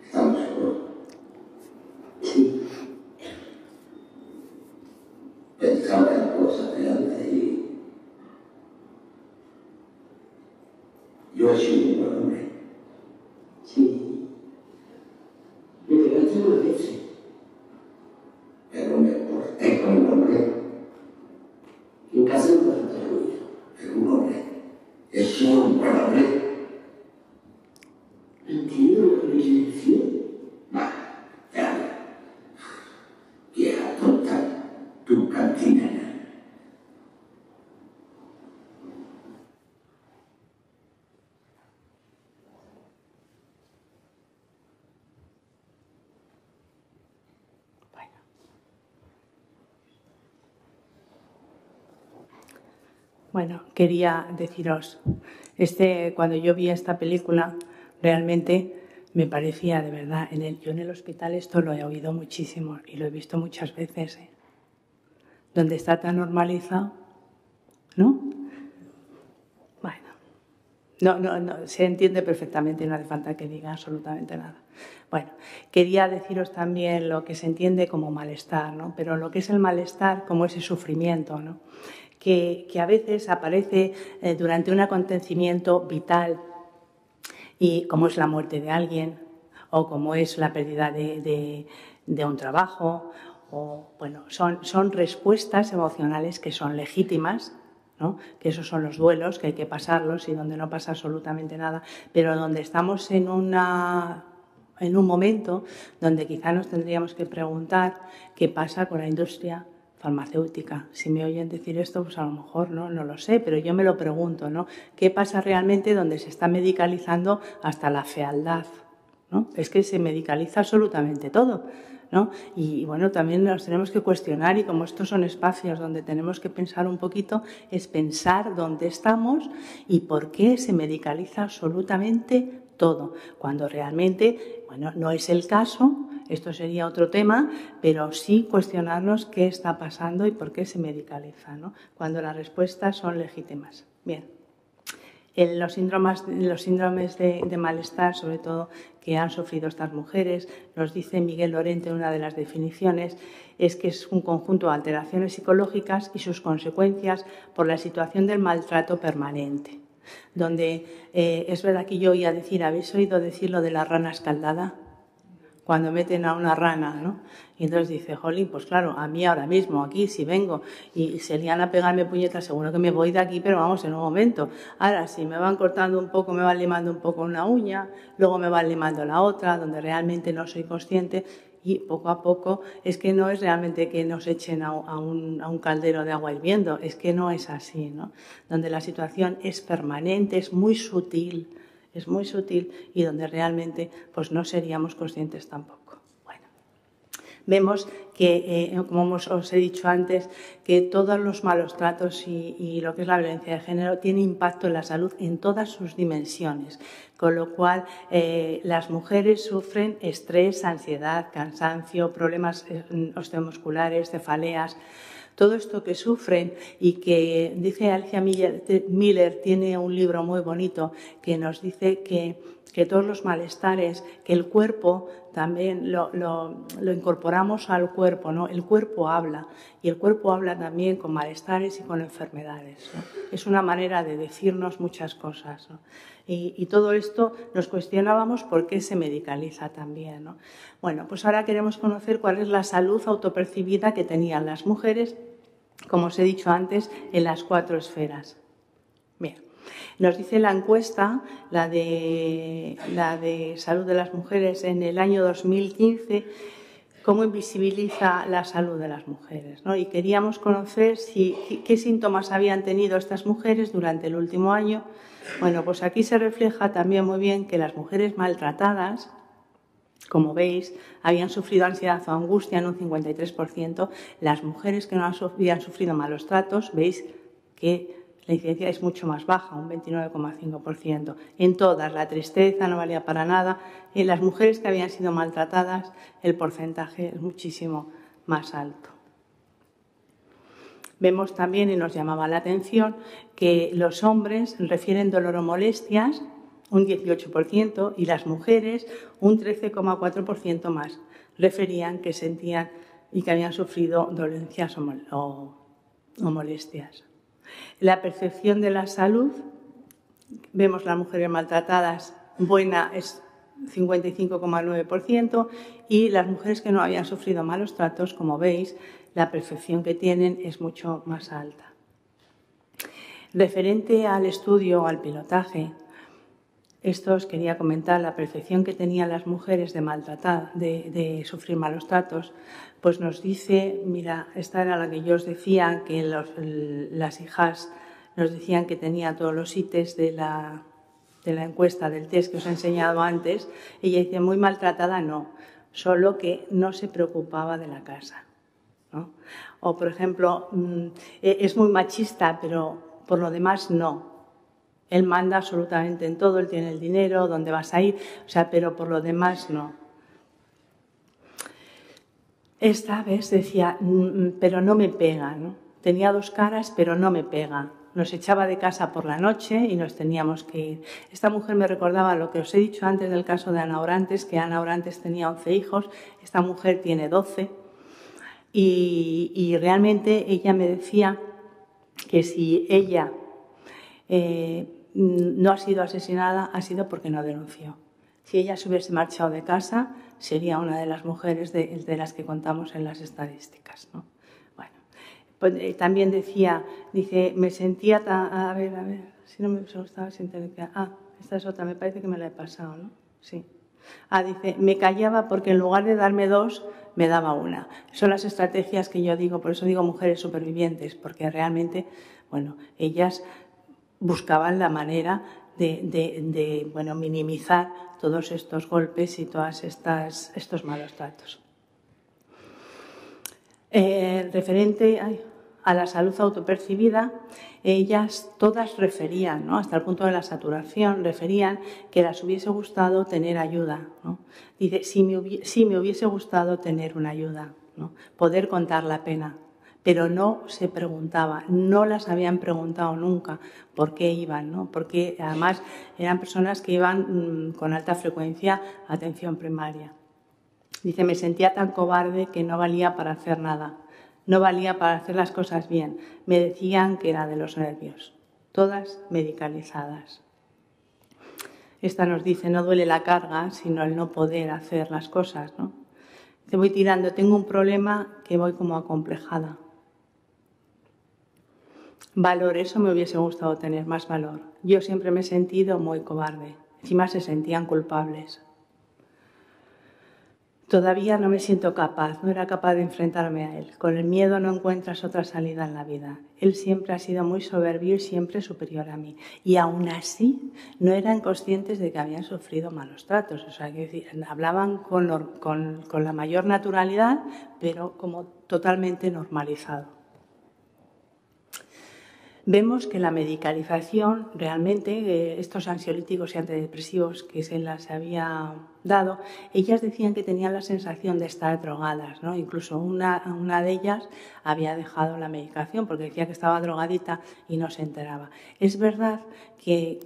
¿Estamos seguros? Sí. Pensaba en cosas que antes y... Yo he sido un buen hombre. Sí. Me pegaste unas veces. Pero me porté como un hombre. En casa no me falta ruido. Pero un hombre. He sido un buen hombre. No entiendo lo que me quieres decir. Va, ya. Vieja tonta. Tu cantina. Bueno, quería deciros, cuando yo vi esta película, realmente me parecía, de verdad, yo en el hospital esto lo he oído muchísimo y lo he visto muchas veces, donde está tan normalizado, ¿no? Bueno, no, se entiende perfectamente, no hace falta que diga absolutamente nada. Bueno, quería deciros también lo que se entiende como malestar, ¿no? Pero lo que es el malestar como ese sufrimiento, ¿no? Que a veces aparece durante un acontecimiento vital, y como es la muerte de alguien, o como es la pérdida de un trabajo, o bueno, son respuestas emocionales que son legítimas, ¿no? Que esos son los duelos, que hay que pasarlos y donde no pasa absolutamente nada, pero donde estamos en un momento donde quizá nos tendríamos que preguntar qué pasa con la industria farmacéutica. Si me oyen decir esto, pues a lo mejor no lo sé, pero yo me lo pregunto, ¿no? ¿Qué pasa realmente donde se está medicalizando hasta la fealdad, ¿no? Es que se medicaliza absolutamente todo, ¿no? Y bueno, también nos tenemos que cuestionar, y como estos son espacios donde tenemos que pensar un poquito, es pensar dónde estamos y por qué se medicaliza absolutamente todo, cuando realmente, bueno, no es el caso. Esto sería otro tema, pero sí cuestionarnos qué está pasando y por qué se medicaliza, ¿no? Cuando las respuestas son legítimas. Bien. Los síndromes de malestar, sobre todo, que han sufrido estas mujeres, nos dice Miguel Lorente en una de las definiciones, es que es un conjunto de alteraciones psicológicas y sus consecuencias por la situación del maltrato permanente. Donde es verdad que yo oía decir, ¿habéis oído decir lo de la rana escaldada? Cuando meten a una rana, ¿no? Y entonces dice, jolín, pues claro, a mí ahora mismo, aquí, si vengo y se lían a pegarme puñetas, seguro que me voy de aquí, pero vamos, en un momento. Ahora, si me van cortando un poco, me van limando un poco una uña, luego me van limando la otra, donde realmente no soy consciente, y poco a poco es que no es realmente que nos echen a un caldero de agua hirviendo, es que no es así, ¿no? Donde la situación es permanente, es muy sutil y donde realmente pues no seríamos conscientes tampoco. Bueno, Vemos que, como os he dicho antes, que todos los malos tratos y lo que es la violencia de género tiene impacto en la salud en todas sus dimensiones, con lo cual las mujeres sufren estrés, ansiedad, cansancio, problemas osteomusculares, cefaleas. Todo esto que sufren y que, dice Alicia Miller, tiene un libro muy bonito que nos dice que todos los malestares, que el cuerpo también lo incorporamos al cuerpo, ¿no? El cuerpo habla y el cuerpo habla también con malestares y con enfermedades, ¿no? Es una manera de decirnos muchas cosas, ¿no? Y todo esto nos cuestionábamos por qué se medicaliza también, ¿no? Bueno, pues ahora queremos conocer cuál es la salud autopercibida que tenían las mujeres, como os he dicho antes, en las 4 esferas. Bien. Nos dice la encuesta, la de salud de las mujeres en el año 2015, cómo invisibiliza la salud de las mujeres, ¿no? Y queríamos conocer qué síntomas habían tenido estas mujeres durante el último año. Bueno, pues aquí se refleja también muy bien que las mujeres maltratadas, como veis, habían sufrido ansiedad o angustia en un 53%. Las mujeres que no habían sufrido malos tratos, veis que la incidencia es mucho más baja, un 29,5%. En todas, la tristeza no valía para nada. En las mujeres que habían sido maltratadas, el porcentaje es muchísimo más alto. Vemos también, y nos llamaba la atención, que los hombres refieren dolor o molestias, un 18%, y las mujeres, un 13,4% más, referían que sentían y que habían sufrido dolencias o molestias. La percepción de la salud, vemos las mujeres maltratadas, buena es 55,9%, y las mujeres que no habían sufrido malos tratos, como veis, la percepción que tienen es mucho más alta. Referente al estudio, al pilotaje, esto os quería comentar, la percepción que tenían las mujeres de maltratar, de sufrir malos tratos, pues nos dice, mira, esta era la que yo os decía, que las hijas nos decían que tenía todos los ítems de la encuesta, del test que os he enseñado antes. Ella dice, muy maltratada no, solo que no se preocupaba de la casa, ¿no? O, por ejemplo, es muy machista, pero por lo demás no. Él manda absolutamente en todo, él tiene el dinero, dónde vas a ir, o sea, pero por lo demás no. Esta vez decía, pero no me pega, ¿no? Tenía 2 caras, pero no me pega. Nos echaba de casa por la noche y nos teníamos que ir. Esta mujer me recordaba lo que os he dicho antes del caso de Ana Orantes, que Ana Orantes tenía 11 hijos, esta mujer tiene 12, y realmente ella me decía que si ella no ha sido asesinada, ha sido porque no denunció. Si ella se hubiese marchado de casa, sería una de las mujeres de las que contamos en las estadísticas, ¿no? Bueno, pues, también dice, me sentía a ver, si no me gustaba sentir. Esta es otra, me parece que me la he pasado, ¿no? Sí. Dice, me callaba porque en lugar de darme 2, me daba 1. Son las estrategias que yo digo, por eso digo mujeres supervivientes, porque realmente, bueno, ellas buscaban la manera de minimizar todos estos golpes y todos estos malos tratos. Referente a la salud autopercibida, ellas todas referían, ¿no? Hasta el punto de la saturación, referían que les hubiese gustado tener ayuda, ¿no? Dice, sí me hubiese gustado tener una ayuda, ¿no? Poder contar la pena. Pero no se preguntaba, no las habían preguntado nunca por qué iban, ¿no? Porque además eran personas que iban con alta frecuencia a atención primaria. Dice, me sentía tan cobarde que no valía para hacer nada, no valía para hacer las cosas bien. Me decían que era de los nervios, todas medicalizadas. Esta nos dice, no duele la carga, sino el no poder hacer las cosas, ¿no? Dice, voy tirando, tengo un problema que voy como acomplejada. Valor, eso me hubiese gustado tener, más valor. Yo siempre me he sentido muy cobarde. Encima se sentían culpables. Todavía no me siento capaz, no era capaz de enfrentarme a él. Con el miedo no encuentras otra salida en la vida. Él siempre ha sido muy soberbio y siempre superior a mí. Y aún así no eran conscientes de que habían sufrido malos tratos. O sea, que hablaban con la mayor naturalidad, pero como totalmente normalizado. Vemos que la medicalización, realmente, estos ansiolíticos y antidepresivos que se las había dado, ellas decían que tenían la sensación de estar drogadas, ¿no? Incluso una de ellas había dejado la medicación porque decía que estaba drogadita y no se enteraba. Es verdad que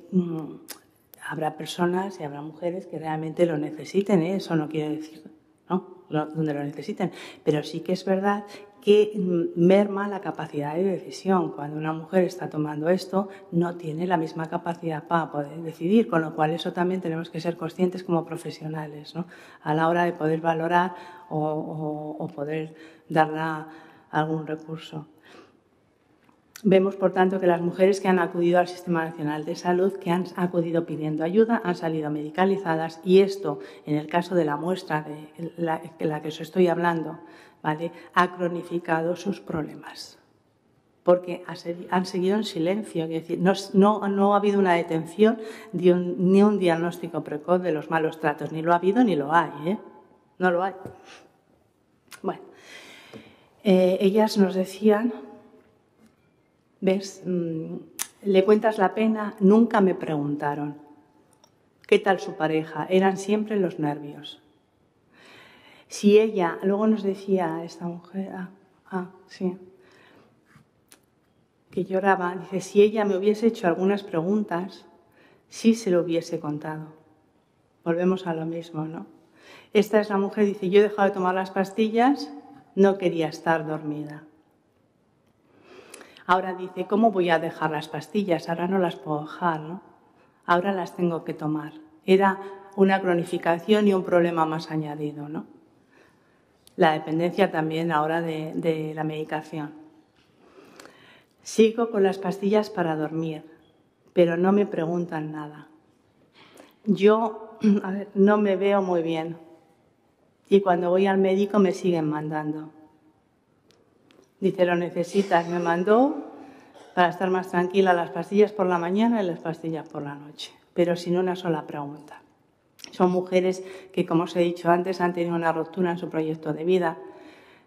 habrá personas y habrá mujeres que realmente lo necesiten, ¿eh? Eso no quiere decir, ¿no?, donde lo necesiten, pero sí que es verdad que merma la capacidad de decisión. Cuando una mujer está tomando esto, no tiene la misma capacidad para poder decidir, con lo cual eso también tenemos que ser conscientes como profesionales, ¿no?, a la hora de poder valorar o poder darle algún recurso. Vemos, por tanto, que las mujeres que han acudido al Sistema Nacional de Salud, que han acudido pidiendo ayuda, han salido medicalizadas, y esto, en el caso de la muestra de la que os estoy hablando, ¿vale?, ha cronificado sus problemas, porque han seguido en silencio. Es decir, no ha habido una detención ni un diagnóstico precoz de los malos tratos, ni lo ha habido ni lo hay, ¿eh? No lo hay. Bueno, ellas nos decían, ¿ves? Le cuentas la pena, nunca me preguntaron qué tal su pareja, eran siempre los nervios. Si ella, luego nos decía esta mujer, sí, que lloraba, dice, si ella me hubiese hecho algunas preguntas, sí se lo hubiese contado. Volvemos a lo mismo, ¿no? Esta es la mujer, dice, yo he dejado de tomar las pastillas, no quería estar dormida. Ahora dice, ¿cómo voy a dejar las pastillas? Ahora no las puedo dejar, ¿no? Ahora las tengo que tomar. Era una cronificación y un problema más añadido, ¿no? La dependencia también ahora de la medicación. Sigo con las pastillas para dormir, pero no me preguntan nada. Yo, no me veo muy bien y cuando voy al médico me siguen mandando. Dice, lo necesitas. Me mandó para estar más tranquila las pastillas por la mañana y las pastillas por la noche, pero sin una sola pregunta. Son mujeres que, como os he dicho antes, han tenido una ruptura en su proyecto de vida.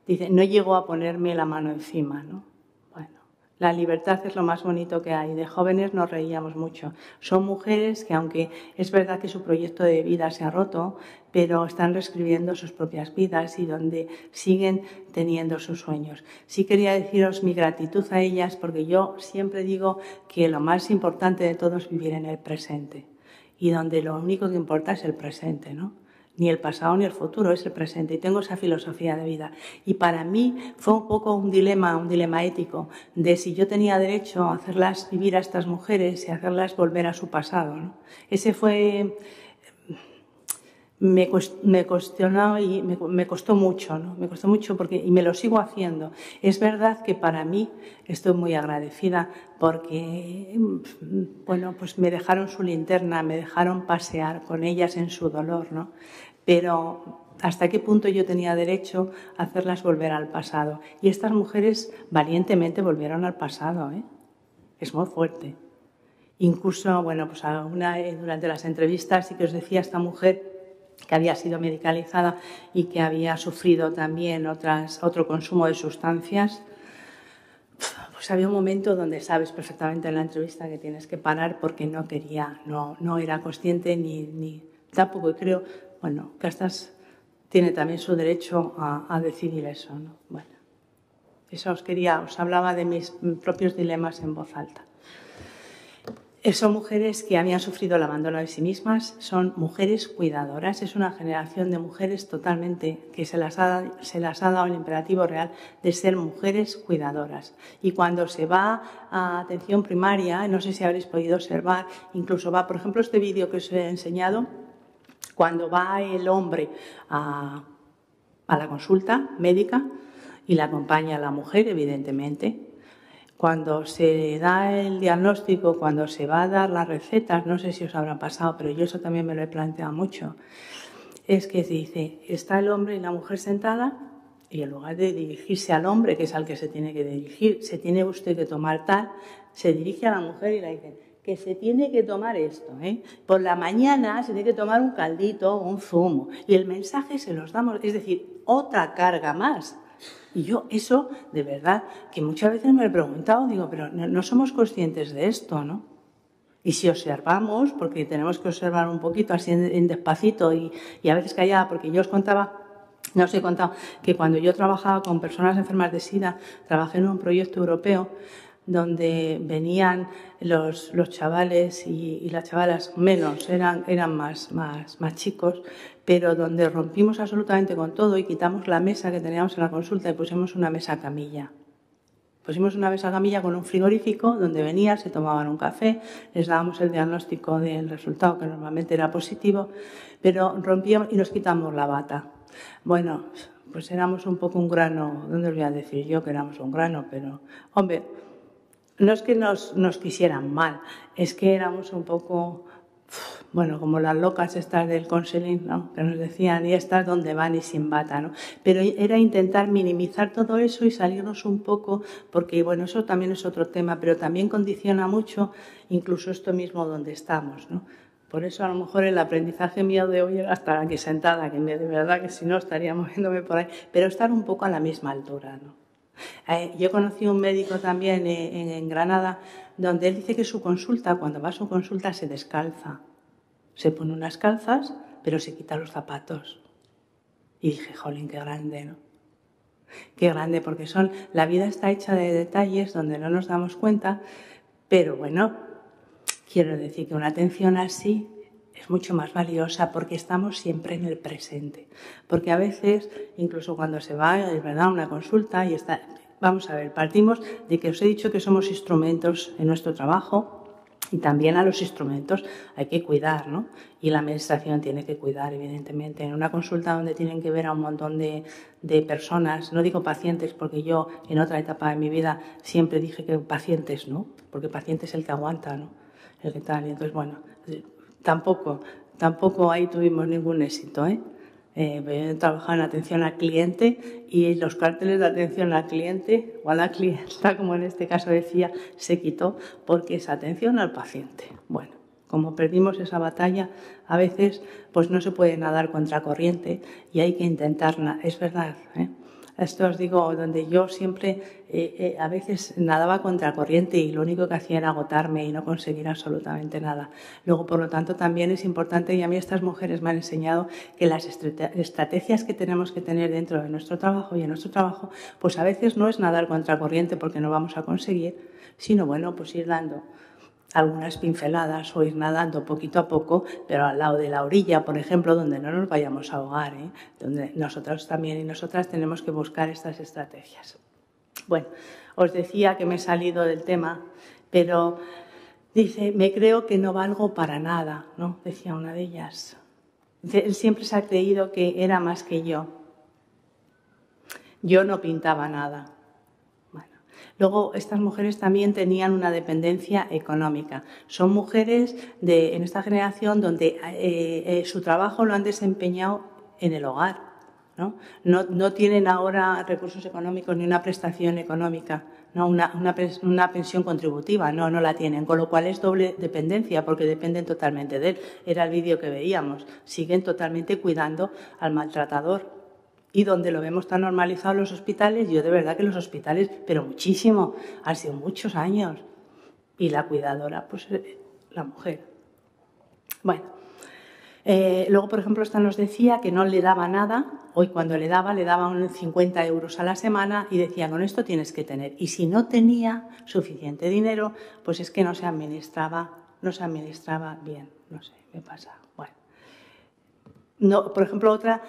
Dice, no llegó a ponerme la mano encima, ¿no? Bueno, la libertad es lo más bonito que hay. De jóvenes nos reíamos mucho. Son mujeres que, aunque es verdad que su proyecto de vida se ha roto, pero están reescribiendo sus propias vidas y donde siguen teniendo sus sueños. Sí quería deciros mi gratitud a ellas, porque yo siempre digo que lo más importante de todo es vivir en el presente. Y donde lo único que importa es el presente, ¿no? Ni el pasado ni el futuro, es el presente. Y tengo esa filosofía de vida. Y para mí fue un poco un dilema ético, de si yo tenía derecho a hacerlas vivir a estas mujeres y hacerlas volver a su pasado, ¿no? Ese fue... Me cuestionó y me costó mucho, ¿no? Me costó mucho y me lo sigo haciendo. Es verdad que para mí estoy muy agradecida porque, bueno, pues me dejaron su linterna, me dejaron pasear con ellas en su dolor, ¿no? Pero ¿hasta qué punto yo tenía derecho a hacerlas volver al pasado? Y estas mujeres valientemente volvieron al pasado, ¿eh? Es muy fuerte. Incluso, bueno, pues durante las entrevistas sí que os decía esta mujer que había sido medicalizada y que había sufrido también otro consumo de sustancias, pues había un momento donde sabes perfectamente en la entrevista que tienes que parar porque no quería, no era consciente ni tampoco creo, bueno, que tiene también su derecho a decidir eso, ¿no? Bueno, eso os hablaba de mis propios dilemas en voz alta. Son mujeres que habían sufrido el abandono de sí mismas, son mujeres cuidadoras. Es una generación de mujeres totalmente que se las ha dado el imperativo real de ser mujeres cuidadoras. Y cuando se va a atención primaria, no sé si habréis podido observar, incluso va, por ejemplo, este vídeo que os he enseñado, cuando va el hombre a la consulta médica y la acompaña la mujer, evidentemente. Cuando se da el diagnóstico, cuando se va a dar las recetas, no sé si os habrá pasado, pero yo eso también me lo he planteado mucho. es que se dice, está el hombre y la mujer sentada y en lugar de dirigirse al hombre, que es al que se tiene que dirigir, se tiene usted que tomar tal, se dirige a la mujer y le dicen que se tiene que tomar esto, por la mañana se tiene que tomar un caldito o un zumo y el mensaje se los damos, es decir, otra carga más. Y yo eso, de verdad, que muchas veces me he preguntado, digo, pero no somos conscientes de esto, ¿no? Y si observamos, porque tenemos que observar un poquito así en despacito y a veces callada, porque yo os contaba, no os he contado, que cuando yo trabajaba con personas enfermas de SIDA, trabajé en un proyecto europeo donde venían los chavales y las chavalas menos, eran más chicos, pero donde rompimos absolutamente con todo y quitamos la mesa que teníamos en la consulta y pusimos una mesa camilla. Pusimos una mesa camilla con un frigorífico donde venían, se tomaban un café, les dábamos el diagnóstico del resultado, que normalmente era positivo, pero rompíamos y nos quitamos la bata. Bueno, pues éramos un poco un grano, ¿dónde os voy a decir yo que éramos un grano? Pero, hombre, no es que nos quisieran mal, es que éramos un poco, bueno, como las locas estas del counseling, ¿no? Que nos decían, y estas dónde van y sin bata, ¿no? Pero era intentar minimizar todo eso y salirnos un poco, porque, bueno, eso también es otro tema, pero también condiciona mucho incluso esto mismo donde estamos, ¿no? Por eso a lo mejor el aprendizaje mío de hoy era estar aquí sentada, que de verdad que si no estaría moviéndome por ahí, pero estar un poco a la misma altura, ¿no? Yo conocí un médico también en Granada, donde él dice que su consulta, cuando va a su consulta, se descalza. Se pone unas calzas, pero se quita los zapatos. Y dije, jolín, qué grande, ¿no? Qué grande, porque la vida está hecha de detalles donde no nos damos cuenta, pero bueno, quiero decir que una atención así es mucho más valiosa porque estamos siempre en el presente. Porque a veces, incluso cuando se va, es verdad, a una consulta y está... Vamos a ver, partimos de que os he dicho que somos instrumentos en nuestro trabajo y también a los instrumentos hay que cuidar, ¿no? Y la administración tiene que cuidar, evidentemente. En una consulta donde tienen que ver a un montón de personas, no digo pacientes porque yo en otra etapa de mi vida siempre dije que pacientes, ¿no? Porque paciente es el que aguanta, ¿no? El que tal, y entonces, bueno... Tampoco ahí tuvimos ningún éxito, He trabajado en atención al cliente y los carteles de atención al cliente o a la clienta, como en este caso decía, se quitó porque es atención al paciente. Bueno, como perdimos esa batalla, a veces pues no se puede nadar contracorriente y hay que intentar, es verdad, Esto os digo, donde yo siempre a veces nadaba contracorriente y lo único que hacía era agotarme y no conseguir absolutamente nada. Luego, por lo tanto, también es importante, y a mí estas mujeres me han enseñado que las estrategias que tenemos que tener dentro de nuestro trabajo y en nuestro trabajo, pues a veces no es nadar contracorriente porque no vamos a conseguir, sino, bueno, pues ir dando algunas pinceladas o ir nadando poquito a poco, pero al lado de la orilla, por ejemplo, donde no nos vayamos a ahogar, donde nosotros también y nosotras tenemos que buscar estas estrategias. Bueno, os decía que me he salido del tema, pero dice, me creo que no valgo para nada, ¿no? Decía una de ellas. Dice, él siempre se ha creído que era más que yo. Yo no pintaba nada. Luego, estas mujeres también tenían una dependencia económica. Son mujeres en esta generación donde su trabajo lo han desempeñado en el hogar, ¿no? No tienen ahora recursos económicos ni una prestación económica, ¿no? Una pensión contributiva, no la tienen, con lo cual es doble dependencia porque dependen totalmente de él. Era el vídeo que veíamos. Siguen totalmente cuidando al maltratador. Y donde lo vemos tan normalizado en los hospitales, yo de verdad que los hospitales, pero muchísimo, han sido muchos años. Y la cuidadora, pues la mujer. Bueno, luego, por ejemplo, esta nos decía que no le daba nada. Hoy cuando le daba unos 50 euros a la semana y decía, con esto tienes que tener. Y si no tenía suficiente dinero, pues es que no se administraba bien. No sé, me pasa. Bueno. No, por ejemplo, otra,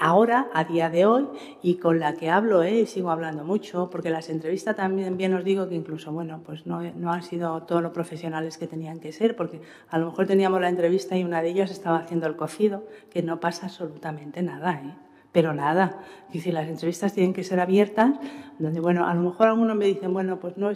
ahora, a día de hoy, y con la que hablo, y sigo hablando mucho, porque las entrevistas también bien os digo que incluso, bueno, pues no han sido todos los profesionales que tenían que ser, porque a lo mejor teníamos la entrevista y una de ellas estaba haciendo el cocido, que no pasa absolutamente nada, Pero nada, es decir, las entrevistas tienen que ser abiertas, donde, bueno, a lo mejor algunos me dicen, bueno, pues no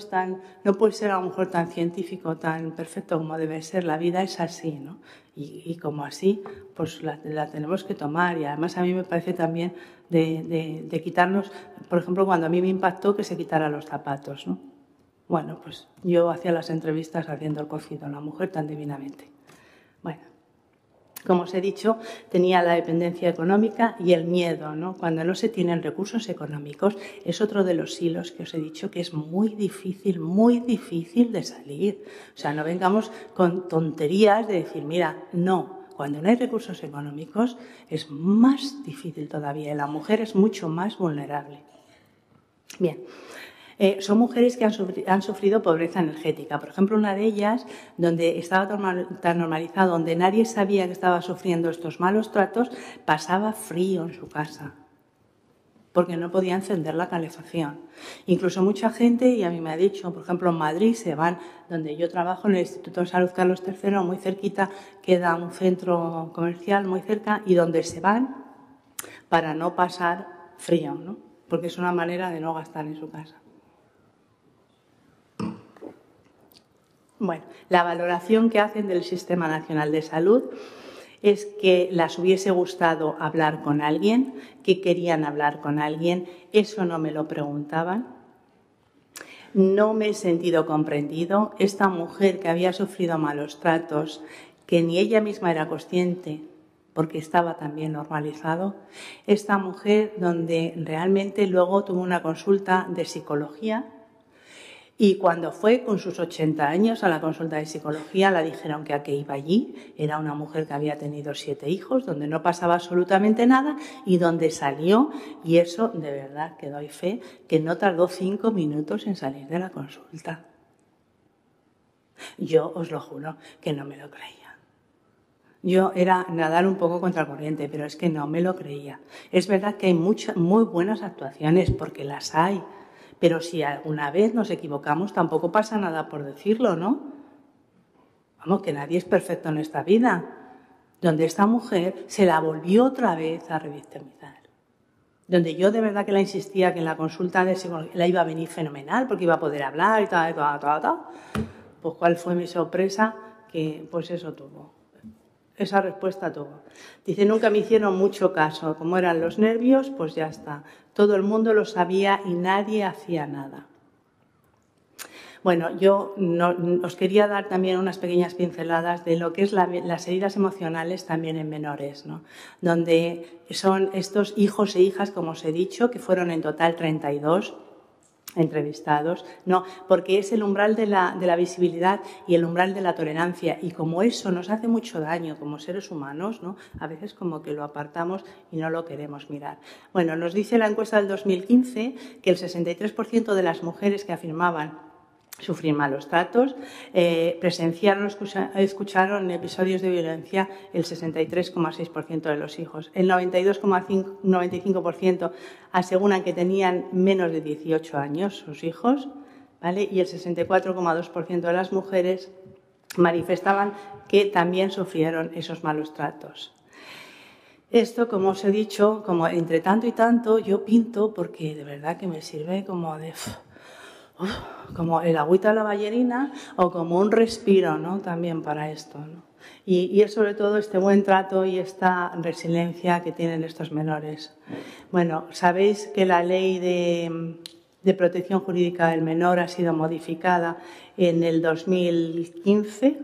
puede ser a lo mejor tan científico, tan perfecto como debe ser, la vida es así, ¿no? Y como así, pues la tenemos que tomar. Y además a mí me parece también de quitarnos, por ejemplo, cuando a mí me impactó que se quitara los zapatos, ¿no? Bueno, pues yo hacía las entrevistas haciendo el cocido, la mujer tan divinamente. Bueno. Como os he dicho, tenía la dependencia económica y el miedo, ¿no? Cuando no se tienen recursos económicos es otro de los hilos que os he dicho que es muy difícil de salir. O sea, no vengamos con tonterías de decir, mira, no, cuando no hay recursos económicos es más difícil todavía y la mujer es mucho más vulnerable. Bien. Son mujeres que han sufrido pobreza energética. Por ejemplo, una de ellas, donde estaba tan normalizado, donde nadie sabía que estaba sufriendo estos malos tratos, pasaba frío en su casa, porque no podía encender la calefacción. Incluso mucha gente, y a mí me ha dicho, por ejemplo, en Madrid se van, donde yo trabajo, en el Instituto de Salud Carlos III, muy cerquita, queda un centro comercial muy cerca, y donde se van para no pasar frío, ¿no? Porque es una manera de no gastar en su casa. Bueno, la valoración que hacen del Sistema Nacional de Salud es que les hubiese gustado hablar con alguien, que querían hablar con alguien, eso no me lo preguntaban. No me he sentido comprendido. Esta mujer que había sufrido malos tratos, que ni ella misma era consciente, porque estaba también normalizado. Esta mujer donde realmente luego tuvo una consulta de psicología. Y cuando fue con sus 80 años a la consulta de psicología, le dijeron que a qué iba allí. Era una mujer que había tenido 7 hijos, donde no pasaba absolutamente nada y donde salió, y eso de verdad que doy fe, que no tardó 5 minutos en salir de la consulta. Yo os lo juro que no me lo creía. Yo era nadar un poco contra corriente, pero es que no me lo creía. Es verdad que hay muy buenas actuaciones, porque las hay. Pero si alguna vez nos equivocamos, tampoco pasa nada por decirlo, ¿no? Vamos, que nadie es perfecto en esta vida. Donde esta mujer se la volvió otra vez a revictimizar. Donde yo de verdad que la insistía que en la consulta de psicología la iba a venir fenomenal, porque iba a poder hablar y tal. Pues ¿cuál fue mi sorpresa? Que pues eso tuvo. Esa respuesta tuvo. Dice, nunca me hicieron mucho caso. Como eran los nervios, pues ya está. Todo el mundo lo sabía y nadie hacía nada. Bueno, yo os quería dar también unas pequeñas pinceladas de lo que es las heridas emocionales también en menores, ¿no? Donde son estos hijos e hijas, como os he dicho, que fueron en total 32 entrevistados, no, porque es el umbral de la visibilidad y el umbral de la tolerancia, y como eso nos hace mucho daño como seres humanos, ¿no? A veces como que lo apartamos y no lo queremos mirar. Bueno, nos dice la encuesta del 2015 que el 63% de las mujeres que afirmaban sufrir malos tratos, presenciaron o escucharon episodios de violencia el 63,6% de los hijos. El 92,95% aseguran que tenían menos de 18 años sus hijos, ¿vale? Y el 64,2% de las mujeres manifestaban que también sufrieron esos malos tratos. Esto, como os he dicho, como entre tanto y tanto, yo pinto porque de verdad que me sirve como de... como el agüita de la ballerina o como un respiro, ¿no? También para esto, ¿no? Y es sobre todo este buen trato y esta resiliencia que tienen estos menores. Bueno, sabéis que la ley de protección jurídica del menor ha sido modificada en el 2015,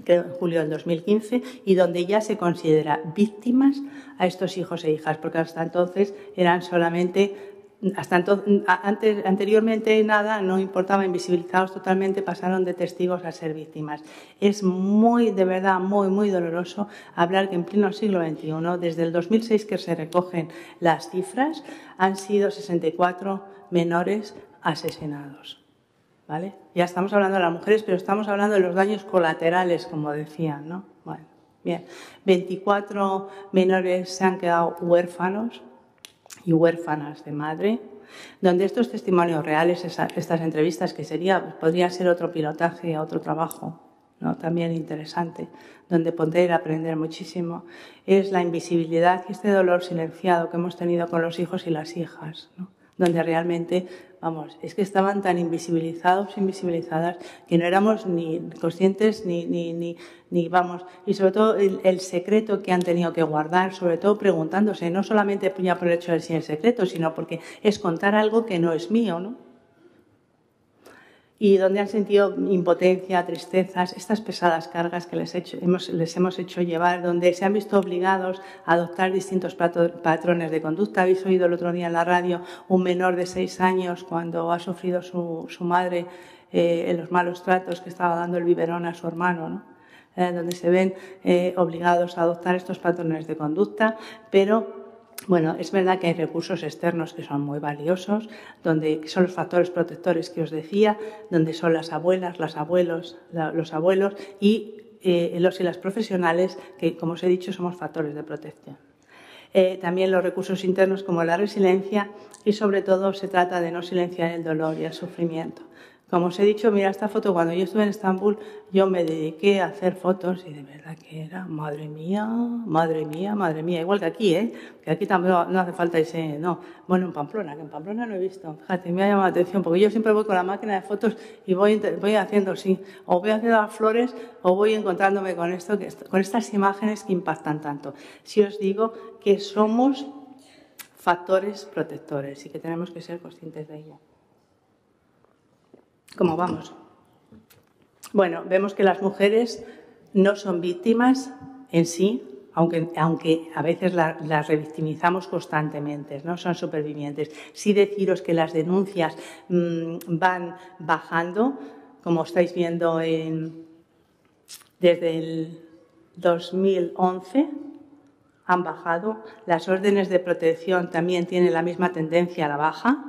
creo en julio del 2015, y donde ya se considera víctimas a estos hijos e hijas, porque hasta entonces eran solamente... anteriormente nada, no importaba, invisibilizados totalmente, pasaron de testigos a ser víctimas. Es de verdad, muy doloroso hablar que en pleno siglo XXI, desde el 2006 que se recogen las cifras, han sido 64 menores asesinados. ¿Vale? Ya estamos hablando de las mujeres, pero estamos hablando de los daños colaterales, como decían, ¿no? Bueno, bien. 24 menores se han quedado huérfanos y huérfanas de madre, donde estos testimonios reales, estas entrevistas, que podría ser otro pilotaje, otro trabajo, ¿no? También interesante, donde poder aprender muchísimo, es la invisibilidad y este dolor silenciado que hemos tenido con los hijos y las hijas, ¿no? Donde realmente, vamos, es que estaban tan invisibilizados, invisibilizadas, que no éramos ni conscientes ni vamos, y sobre todo el secreto que han tenido que guardar, sobre todo preguntándose, no solamente ya por el hecho de ser el secreto, sino porque es contar algo que no es mío, ¿no? Y donde han sentido impotencia, tristezas, estas pesadas cargas que les hemos hecho llevar, donde se han visto obligados a adoptar distintos patrones de conducta. Habéis oído el otro día en la radio un menor de 6 años cuando ha sufrido su madre en los malos tratos que estaba dando el biberón a su hermano, ¿no? Donde se ven obligados a adoptar estos patrones de conducta, pero bueno, es verdad que hay recursos externos que son muy valiosos, donde son los factores protectores que os decía, donde son las abuelas, los abuelos y los y las profesionales, que como os he dicho somos factores de protección. También los recursos internos como la resiliencia y sobre todo se trata de no silenciar el dolor y el sufrimiento. Como os he dicho, mira esta foto, cuando yo estuve en Estambul, yo me dediqué a hacer fotos y de verdad que era, madre mía, igual que aquí, que aquí también no hace falta ese, no. Bueno, en Pamplona, que en Pamplona no he visto, fíjate, me ha llamado la atención, porque yo siempre voy con la máquina de fotos y voy haciendo así, o voy haciendo las flores o voy encontrándome con esto, con estas imágenes que impactan tanto. Si os digo que somos factores protectores y que tenemos que ser conscientes de ello. ¿Cómo vamos? Bueno, vemos que las mujeres no son víctimas en sí, aunque a veces las revictimizamos constantemente, ¿no? Son supervivientes. Sí deciros que las denuncias van bajando, como estáis viendo desde el 2011 han bajado. Las órdenes de protección también tienen la misma tendencia a la baja,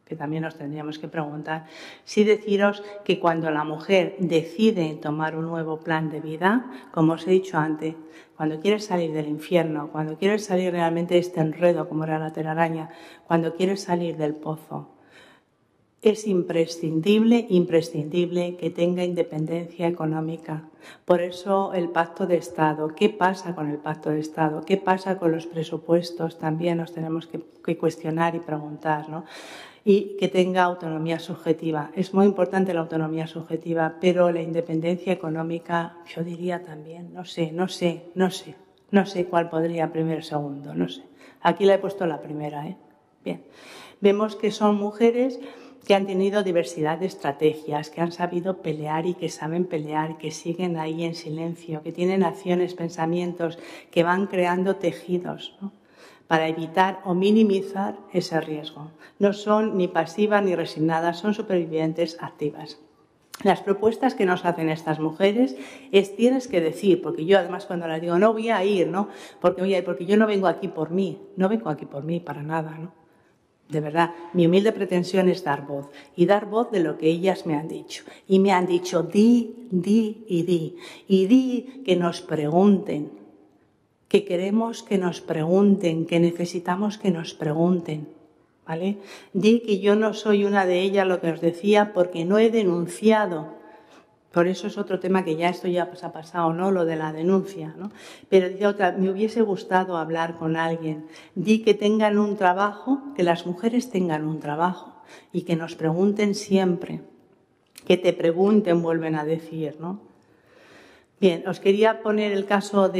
que también nos tendríamos que preguntar. Sí deciros que cuando la mujer decide tomar un nuevo plan de vida, como os he dicho antes, cuando quieres salir del infierno, cuando quieres salir realmente de este enredo como era la telaraña, cuando quieres salir del pozo, es imprescindible que tenga independencia económica. Por eso el pacto de Estado. ¿Qué pasa con el pacto de Estado? ¿Qué pasa con los presupuestos? También nos tenemos que cuestionar y preguntar, ¿no? Y que tenga autonomía subjetiva. Es muy importante la autonomía subjetiva, pero la independencia económica, yo diría también, no sé cuál podría primero o segundo, no sé. Aquí la he puesto la primera, Bien. Vemos que son mujeres que han tenido diversidad de estrategias, que han sabido pelear y que saben pelear, que siguen ahí en silencio, que tienen acciones, pensamientos, que van creando tejidos, ¿no? Para evitar o minimizar ese riesgo. No son ni pasivas ni resignadas, son supervivientes activas. Las propuestas que nos hacen estas mujeres es tienes que decir, porque yo además cuando las digo no voy a ir, ¿no? Porque yo no vengo aquí por mí, no vengo aquí por mí para nada, ¿no? De verdad, mi humilde pretensión es dar voz y dar voz de lo que ellas me han dicho. Y me han dicho di que nos pregunten. Que queremos que nos pregunten, que necesitamos que nos pregunten, ¿vale? Di que yo no soy una de ellas, lo que os decía, porque no he denunciado. Por eso es otro tema que ya esto ya ha pasado, ¿no? Lo de la denuncia, ¿no? Pero dice otra, me hubiese gustado hablar con alguien. Di que tengan un trabajo, que las mujeres tengan un trabajo y que nos pregunten siempre. Que te pregunten, vuelven a decir, ¿no? Bien, os quería poner el caso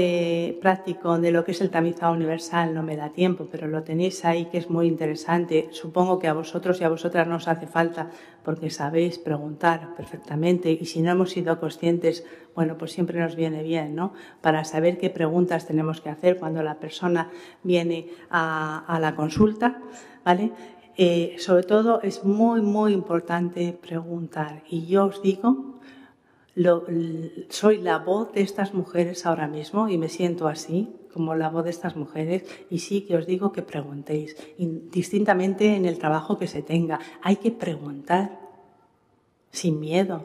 práctico de lo que es el tamizado universal, no me da tiempo, pero lo tenéis ahí que es muy interesante. Supongo que a vosotros y a vosotras no os hace falta porque sabéis preguntar perfectamente y si no hemos sido conscientes, bueno, pues siempre nos viene bien, ¿no? Para saber qué preguntas tenemos que hacer cuando la persona viene a la consulta, ¿vale? Sobre todo es muy, muy importante preguntar y yo os digo... soy la voz de estas mujeres ahora mismo y me siento así, como la voz de estas mujeres, y sí que os digo que preguntéis, indistintamente en el trabajo que se tenga. Hay que preguntar, sin miedo,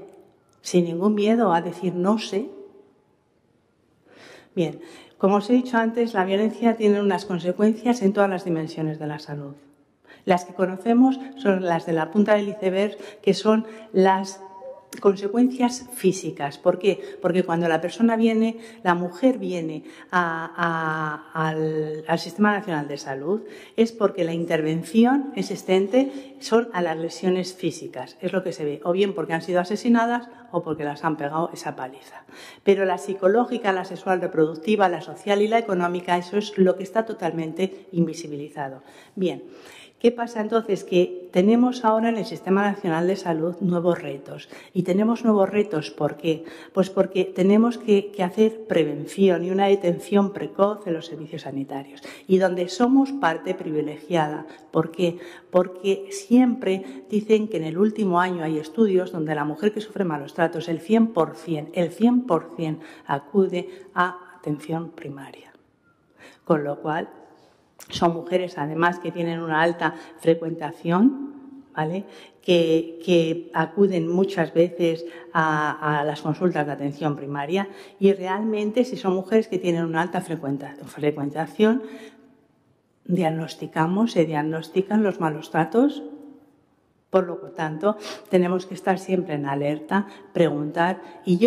sin ningún miedo a decir no sé. Bien, como os he dicho antes, la violencia tiene unas consecuencias en todas las dimensiones de la salud. Las que conocemos son las de la punta del iceberg, que son las consecuencias físicas. ¿Por qué? Porque cuando la mujer viene al Sistema Nacional de Salud, es porque la intervención existente son a las lesiones físicas. Es lo que se ve, o bien porque han sido asesinadas o porque las han pegado esa paliza. Pero la psicológica, la sexual reproductiva, la social y la económica, eso es lo que está totalmente invisibilizado. Bien. ¿Qué pasa entonces? Que tenemos ahora en el Sistema Nacional de Salud nuevos retos. Y tenemos nuevos retos, ¿por qué? Pues porque tenemos que hacer prevención y una detención precoz en los servicios sanitarios. Y donde somos parte privilegiada. ¿Por qué? Porque siempre dicen que en el último año hay estudios donde la mujer que sufre malos tratos, el 100% acude a atención primaria. Con lo cual, son mujeres, además, que tienen una alta frecuentación, ¿vale? Que acuden muchas veces a las consultas de atención primaria y realmente, si son mujeres que tienen una alta frecuentación, se diagnostican los malos tratos. Por lo tanto, tenemos que estar siempre en alerta, preguntar, y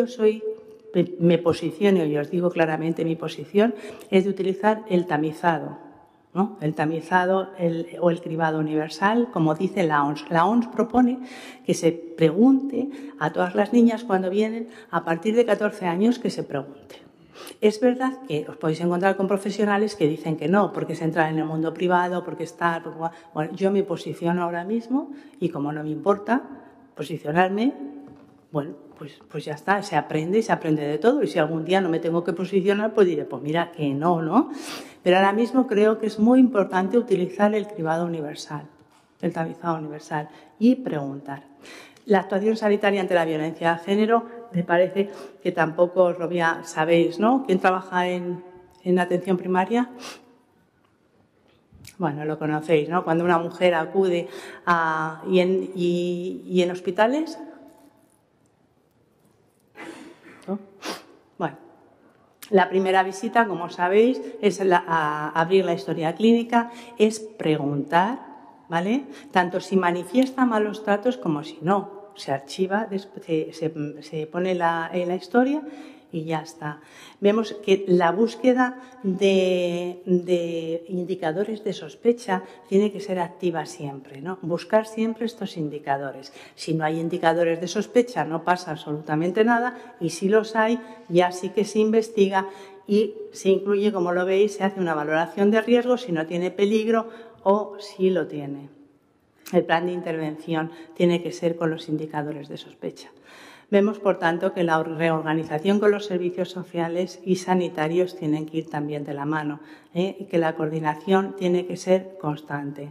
me posiciono y os digo claramente mi posición, es de utilizar el tamizado. ¿No? El tamizado o el cribado universal, como dice la OMS. La OMS propone que se pregunte a todas las niñas cuando vienen a partir de 14 años que se pregunte. Es verdad que os podéis encontrar con profesionales que dicen que no, porque es entrar en el mundo privado, Bueno, yo me posiciono ahora mismo y como no me importa posicionarme, bueno, pues ya está, se aprende de todo y si algún día no me tengo que posicionar, pues diré, pues mira que no, ¿no? Pero ahora mismo creo que es muy importante utilizar el cribado universal, el tamizado universal y preguntar. La actuación sanitaria ante la violencia de género, me parece que tampoco sabéis, ¿no? ¿Quién trabaja en atención primaria? Bueno, lo conocéis, ¿no? Cuando una mujer acude y en hospitales. ¿No? Bueno, la primera visita, como sabéis, es abrir la historia clínica, es preguntar, ¿vale? Tanto si manifiesta malos tratos como si no. Se archiva, se pone en la historia y ya está. Vemos que la búsqueda de indicadores de sospecha tiene que ser activa siempre, ¿no? Buscar siempre estos indicadores. Si no hay indicadores de sospecha no pasa absolutamente nada y si los hay ya sí que se investiga y se incluye, como lo veis, se hace una valoración de riesgo si no tiene peligro o si lo tiene. El plan de intervención tiene que ser con los indicadores de sospecha. Vemos, por tanto, que la reorganización con los servicios sociales y sanitarios tienen que ir también de la mano y que la coordinación tiene que ser constante.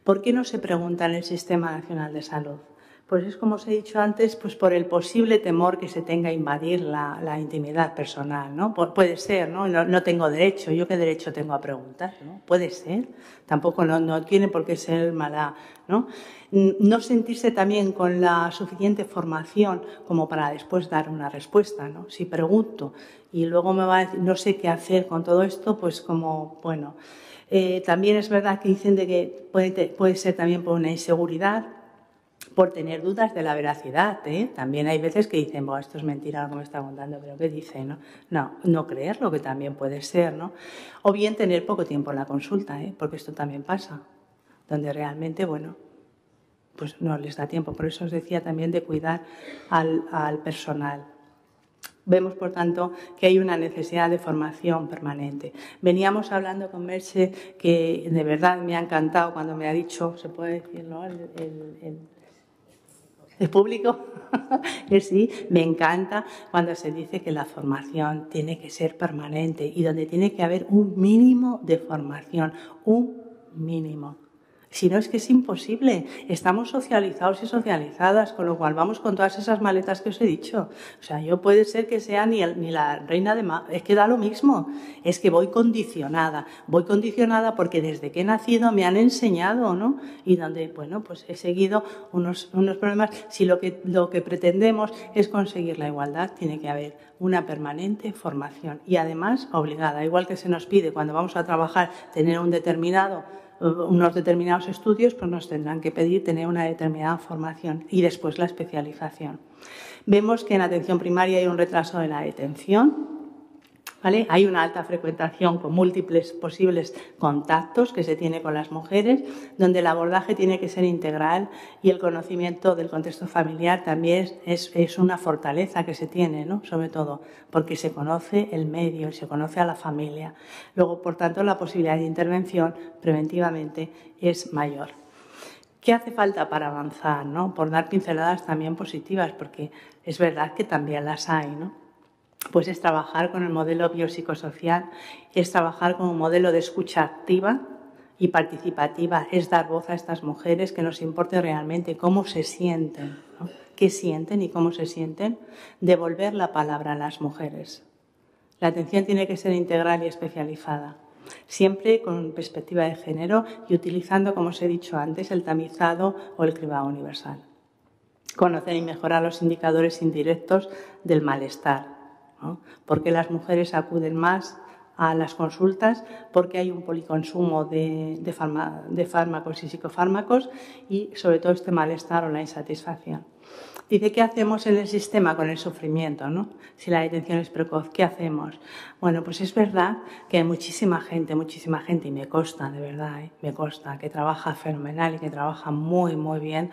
¿Por qué no se pregunta en el Sistema Nacional de Salud? Pues es como os he dicho antes, pues por el posible temor que se tenga a invadir la intimidad personal, ¿no? Puede ser, ¿no? No tengo derecho. ¿Yo qué derecho tengo a preguntar? ¿No? Puede ser. Tampoco no tiene por qué ser mala, ¿no? No sentirse también con la suficiente formación como para después dar una respuesta, ¿no? Si pregunto y luego me va a decir no sé qué hacer con todo esto, pues como, bueno. También es verdad que dicen de que puede ser también por una inseguridad, por tener dudas de la veracidad, ¿eh? También hay veces que dicen, bueno, esto es mentira lo que me está contando, pero ¿qué dice? No creerlo, que también puede ser, ¿no? O bien tener poco tiempo en la consulta, porque esto también pasa, donde realmente, bueno, pues no les da tiempo. Por eso os decía también de cuidar al personal. Vemos, por tanto, que hay una necesidad de formación permanente. Veníamos hablando con Merche, que de verdad me ha encantado cuando me ha dicho, ¿se puede decir, no? ¿El público? Sí, me encanta cuando se dice que la formación tiene que ser permanente y donde tiene que haber un mínimo de formación, un mínimo. Si no, es que es imposible. Estamos socializados y socializadas, con lo cual vamos con todas esas maletas que os he dicho. O sea, yo puede ser que sea ni la reina de... Es que da lo mismo. Es que voy condicionada. Voy condicionada porque desde que he nacido me han enseñado, ¿no? Y donde, bueno, pues he seguido unos problemas. Si lo que pretendemos es conseguir la igualdad, tiene que haber una permanente formación. Y además, obligada. Igual que se nos pide cuando vamos a trabajar tener un determinado unos determinados estudios, pues nos tendrán que pedir tener una determinada formación y después la especialización. Vemos que en atención primaria hay un retraso de la detención, ¿vale? Hay una alta frecuentación con múltiples posibles contactos que se tiene con las mujeres, donde el abordaje tiene que ser integral y el conocimiento del contexto familiar también es una fortaleza que se tiene, ¿no? Sobre todo porque se conoce el medio y se conoce a la familia. Luego, por tanto, la posibilidad de intervención preventivamente es mayor. ¿Qué hace falta para avanzar, ¿no? Por dar pinceladas también positivas, porque es verdad que también las hay, ¿no? Pues es trabajar con el modelo biopsicosocial, es trabajar con un modelo de escucha activa y participativa, es dar voz a estas mujeres, que nos importe realmente cómo se sienten, ¿no? Qué sienten y cómo se sienten, devolver la palabra a las mujeres. La atención tiene que ser integral y especializada, siempre con perspectiva de género y utilizando, como os he dicho antes, el tamizado o el cribado universal. Conocer y mejorar los indicadores indirectos del malestar, ¿no? Porque las mujeres acuden más a las consultas, porque hay un policonsumo de fármacos y psicofármacos y sobre todo este malestar o la insatisfacción. Dice, ¿qué hacemos en el sistema con el sufrimiento, ¿no? Si la detención es precoz, ¿qué hacemos? Bueno, pues es verdad que hay muchísima gente, y me consta, de verdad, me consta, que trabaja fenomenal y que trabaja muy, muy bien,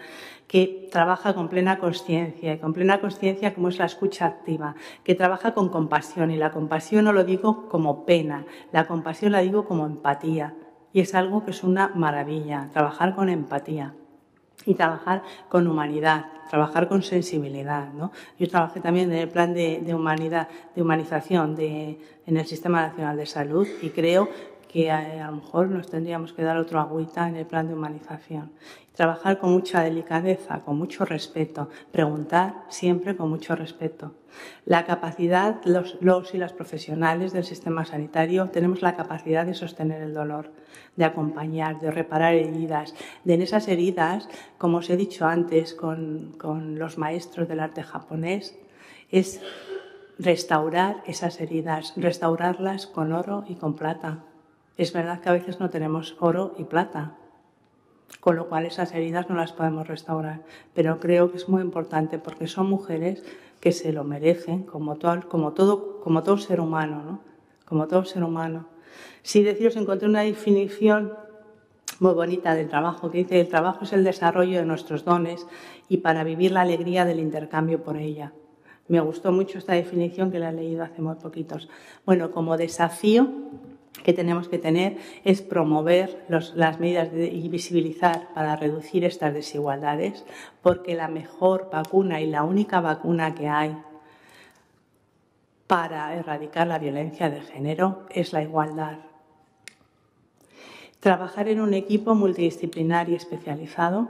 que trabaja con plena consciencia, y con plena consciencia como es la escucha activa, que trabaja con compasión, y la compasión no lo digo como pena, la compasión la digo como empatía, y es algo que es una maravilla, trabajar con empatía. Y trabajar con humanidad, trabajar con sensibilidad, ¿no? Yo trabajé también en el plan de humanización en el Sistema Nacional de Salud y creo que a lo mejor nos tendríamos que dar otro agüita en el plan de humanización. Trabajar con mucha delicadeza, con mucho respeto, preguntar siempre con mucho respeto. La capacidad, los y las profesionales del sistema sanitario tenemos la capacidad de sostener el dolor, de acompañar, de reparar heridas, de en esas heridas, como os he dicho antes con los maestros del arte japonés, es restaurar esas heridas, restaurarlas con oro y con plata. Es verdad que a veces no tenemos oro y plata, con lo cual esas heridas no las podemos restaurar, pero creo que es muy importante porque son mujeres que se lo merecen, como todo ser humano, ¿no? Como todo ser humano. Sí, deciros, encontré una definición muy bonita del trabajo, que dice: el trabajo es el desarrollo de nuestros dones y para vivir la alegría del intercambio por ella. Me gustó mucho esta definición, que la he leído hace muy poquitos. Bueno, como desafío que tenemos que tener es promover las medidas y visibilizar para reducir estas desigualdades, porque la mejor vacuna y la única vacuna que hay para erradicar la violencia de género es la igualdad. Trabajar en un equipo multidisciplinar y especializado,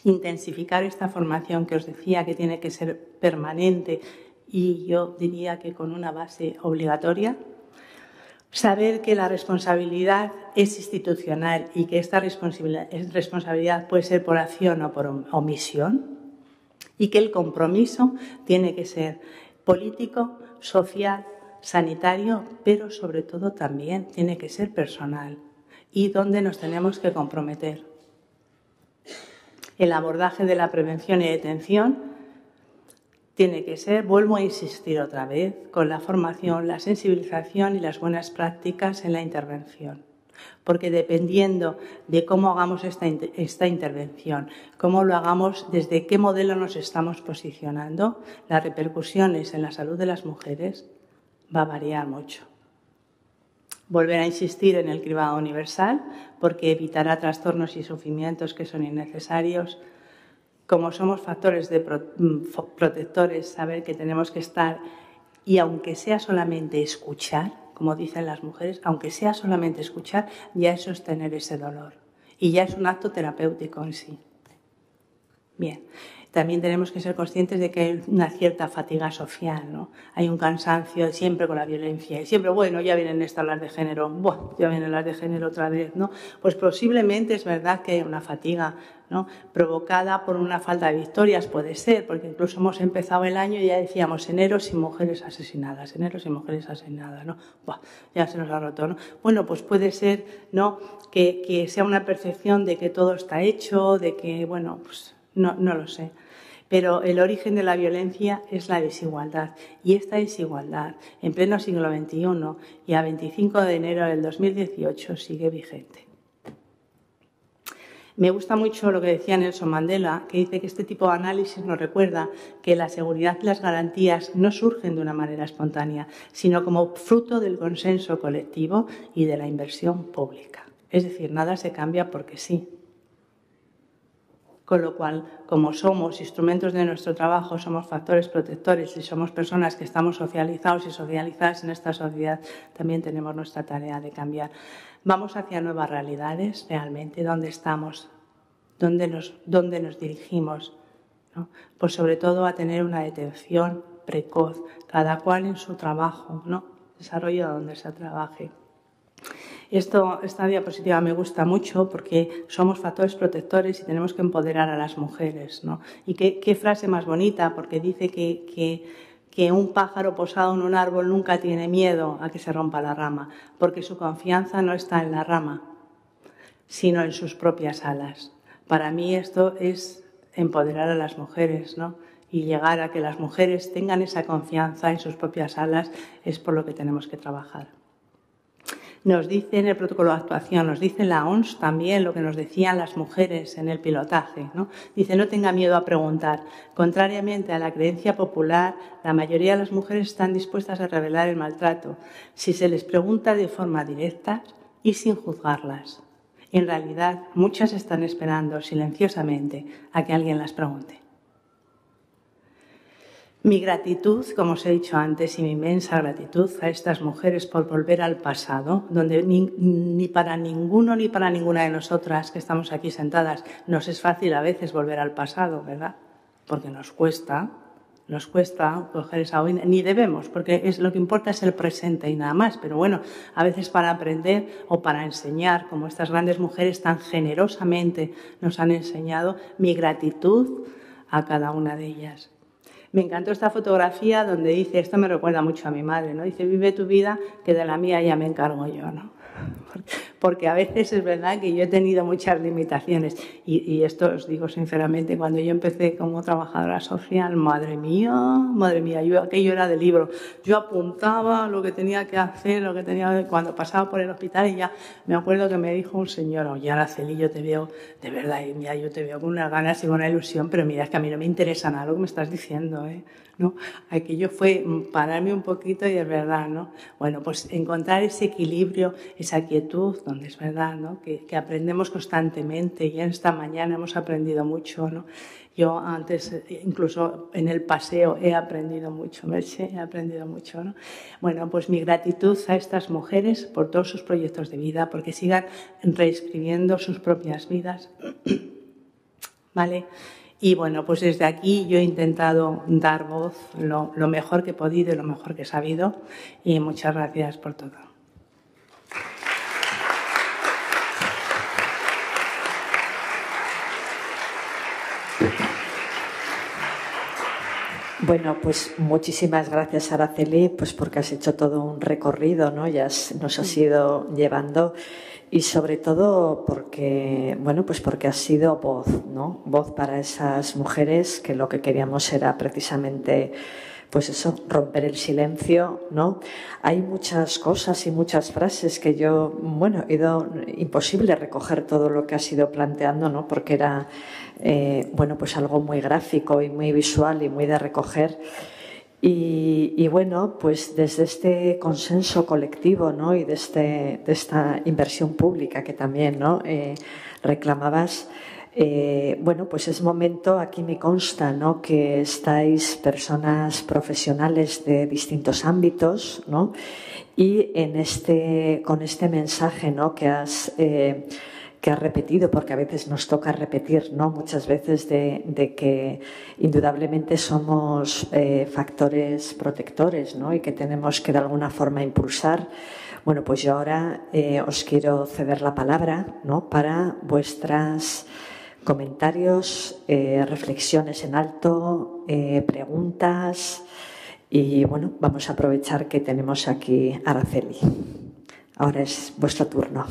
intensificar esta formación que os decía que tiene que ser permanente y yo diría que con una base obligatoria. Saber que la responsabilidad es institucional y que esta responsabilidad puede ser por acción o por omisión, y que el compromiso tiene que ser político, social, sanitario, pero sobre todo también tiene que ser personal y donde nos tenemos que comprometer. El abordaje de la prevención y detención tiene que ser, vuelvo a insistir otra vez, con la formación, la sensibilización y las buenas prácticas en la intervención. Porque dependiendo de cómo hagamos esta intervención, cómo lo hagamos, desde qué modelo nos estamos posicionando, las repercusiones en la salud de las mujeres va a variar mucho. Volver a insistir en el cribado universal, porque evitará trastornos y sufrimientos que son innecesarios. Como somos factores protectores, saber que tenemos que estar, y aunque sea solamente escuchar, como dicen las mujeres, aunque sea solamente escuchar, ya es sostener ese dolor. Y ya es un acto terapéutico en sí. Bien. También tenemos que ser conscientes de que hay una cierta fatiga social, ¿no? Hay un cansancio siempre con la violencia y siempre, bueno, ya vienen a hablar de género, bueno, ya vienen las de género otra vez, ¿no? Pues posiblemente es verdad que hay una fatiga, ¿no? Provocada por una falta de victorias, puede ser, porque incluso hemos empezado el año y ya decíamos enero sin mujeres asesinadas, ¿no? Buah, ya se nos ha roto, ¿no? Bueno, pues puede ser, ¿no? Que sea una percepción de que todo está hecho, de que, bueno, pues no lo sé. Pero el origen de la violencia es la desigualdad. Y esta desigualdad, en pleno siglo XXI y a 25 de enero del 2018, sigue vigente. Me gusta mucho lo que decía Nelson Mandela, que dice que este tipo de análisis nos recuerda que la seguridad y las garantías no surgen de una manera espontánea, sino como fruto del consenso colectivo y de la inversión pública. Es decir, nada se cambia porque sí. Con lo cual, como somos instrumentos de nuestro trabajo, somos factores protectores y somos personas que estamos socializados y socializadas en esta sociedad, también tenemos nuestra tarea de cambiar. Vamos hacia nuevas realidades, realmente, ¿dónde estamos? ¿Dónde nos dirigimos? ¿No? Pues sobre todo a tener una detención precoz, cada cual en su trabajo, ¿no? Desarrollo donde se trabaje. Esta diapositiva me gusta mucho porque somos factores protectores y tenemos que empoderar a las mujeres, ¿no? Y qué frase más bonita, porque dice que un pájaro posado en un árbol nunca tiene miedo a que se rompa la rama, porque su confianza no está en la rama, sino en sus propias alas. Para mí esto es empoderar a las mujeres, ¿no? Y llegar a que las mujeres tengan esa confianza en sus propias alas es por lo que tenemos que trabajar. Nos dice en el protocolo de actuación, nos dice la OMS también lo que nos decían las mujeres en el pilotaje, ¿no? Dice, no tenga miedo a preguntar. Contrariamente a la creencia popular, la mayoría de las mujeres están dispuestas a revelar el maltrato si se les pregunta de forma directa y sin juzgarlas. En realidad, muchas están esperando silenciosamente a que alguien las pregunte. Mi gratitud, como os he dicho antes, y mi inmensa gratitud a estas mujeres por volver al pasado, donde ni para ninguno ni para ninguna de nosotras que estamos aquí sentadas nos es fácil a veces volver al pasado, ¿verdad? Porque nos cuesta coger esa boina, ni debemos, porque lo que importa es el presente y nada más, pero bueno, a veces para aprender o para enseñar, como estas grandes mujeres tan generosamente nos han enseñado, mi gratitud a cada una de ellas. Me encantó esta fotografía donde dice, esto me recuerda mucho a mi madre, ¿no? Dice, vive tu vida, que de la mía ya me encargo yo, ¿no? Porque a veces es verdad que yo he tenido muchas limitaciones y esto os digo sinceramente, cuando yo empecé como trabajadora social, madre mía, aquello era de libro. Yo apuntaba lo que tenía que hacer, cuando pasaba por el hospital y ya me acuerdo que me dijo un señor, oye, Araceli, yo te veo, de verdad, y mira, yo te veo con unas ganas y con una ilusión, pero mira, es que a mí no me interesa nada lo que me estás diciendo, ¿eh? ¿No? Aquello fue pararme un poquito y es verdad, ¿no? Bueno, pues encontrar ese equilibrio, esa quietud, donde es verdad, ¿no? Que aprendemos constantemente y en esta mañana hemos aprendido mucho, ¿no? Yo antes, incluso en el paseo, he aprendido mucho, Merche, he aprendido mucho, ¿no? Bueno, pues mi gratitud a estas mujeres por todos sus proyectos de vida, porque sigan reescribiendo sus propias vidas, ¿vale? Y bueno, pues desde aquí yo he intentado dar voz lo mejor que he podido y lo mejor que he sabido. Y muchas gracias por todo. Bueno, pues muchísimas gracias, Araceli, pues porque has hecho todo un recorrido, ¿no? Nos has ido llevando. Y sobre todo porque, bueno, pues porque has sido voz, ¿no? Voz para esas mujeres que lo que queríamos era precisamente, pues eso, romper el silencio, ¿no? Hay muchas cosas y muchas frases que yo, bueno, imposible recoger todo lo que has ido planteando, ¿no? Porque era, bueno, pues algo muy gráfico y muy visual y muy de recoger. Y bueno, pues desde este consenso colectivo, ¿no? Y de esta inversión pública que también, ¿no? Reclamabas, bueno, pues es momento, aquí me consta, ¿no? Que estáis personas profesionales de distintos ámbitos, ¿no? Y con este mensaje, ¿no? Que que has repetido, porque a veces nos toca repetir, ¿no? Muchas veces de que indudablemente somos factores protectores, ¿no? Y que tenemos que de alguna forma impulsar. Bueno, pues yo ahora os quiero ceder la palabra, ¿no? Para vuestras comentarios, reflexiones en alto, preguntas. Y bueno, vamos a aprovechar que tenemos aquí a Araceli. Ahora es vuestro turno.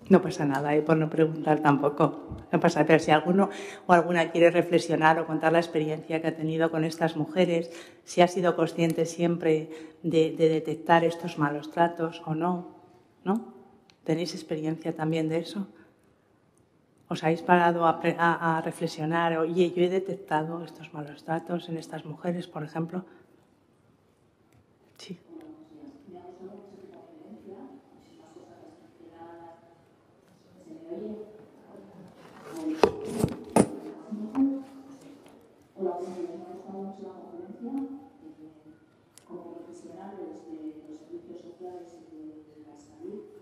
No pasa nada, por no preguntar tampoco. No pasa, pero si alguno o alguna quiere reflexionar o contar la experiencia que ha tenido con estas mujeres, si ha sido consciente siempre de detectar estos malos tratos o no, ¿no? ¿Tenéis experiencia también de eso? ¿Os habéis parado a reflexionar? Oye, yo he detectado estos malos tratos en estas mujeres, por ejemplo. Sí. Hola, me ha gustado mucho la conferencia. Como profesionales de los servicios sociales y de la salud,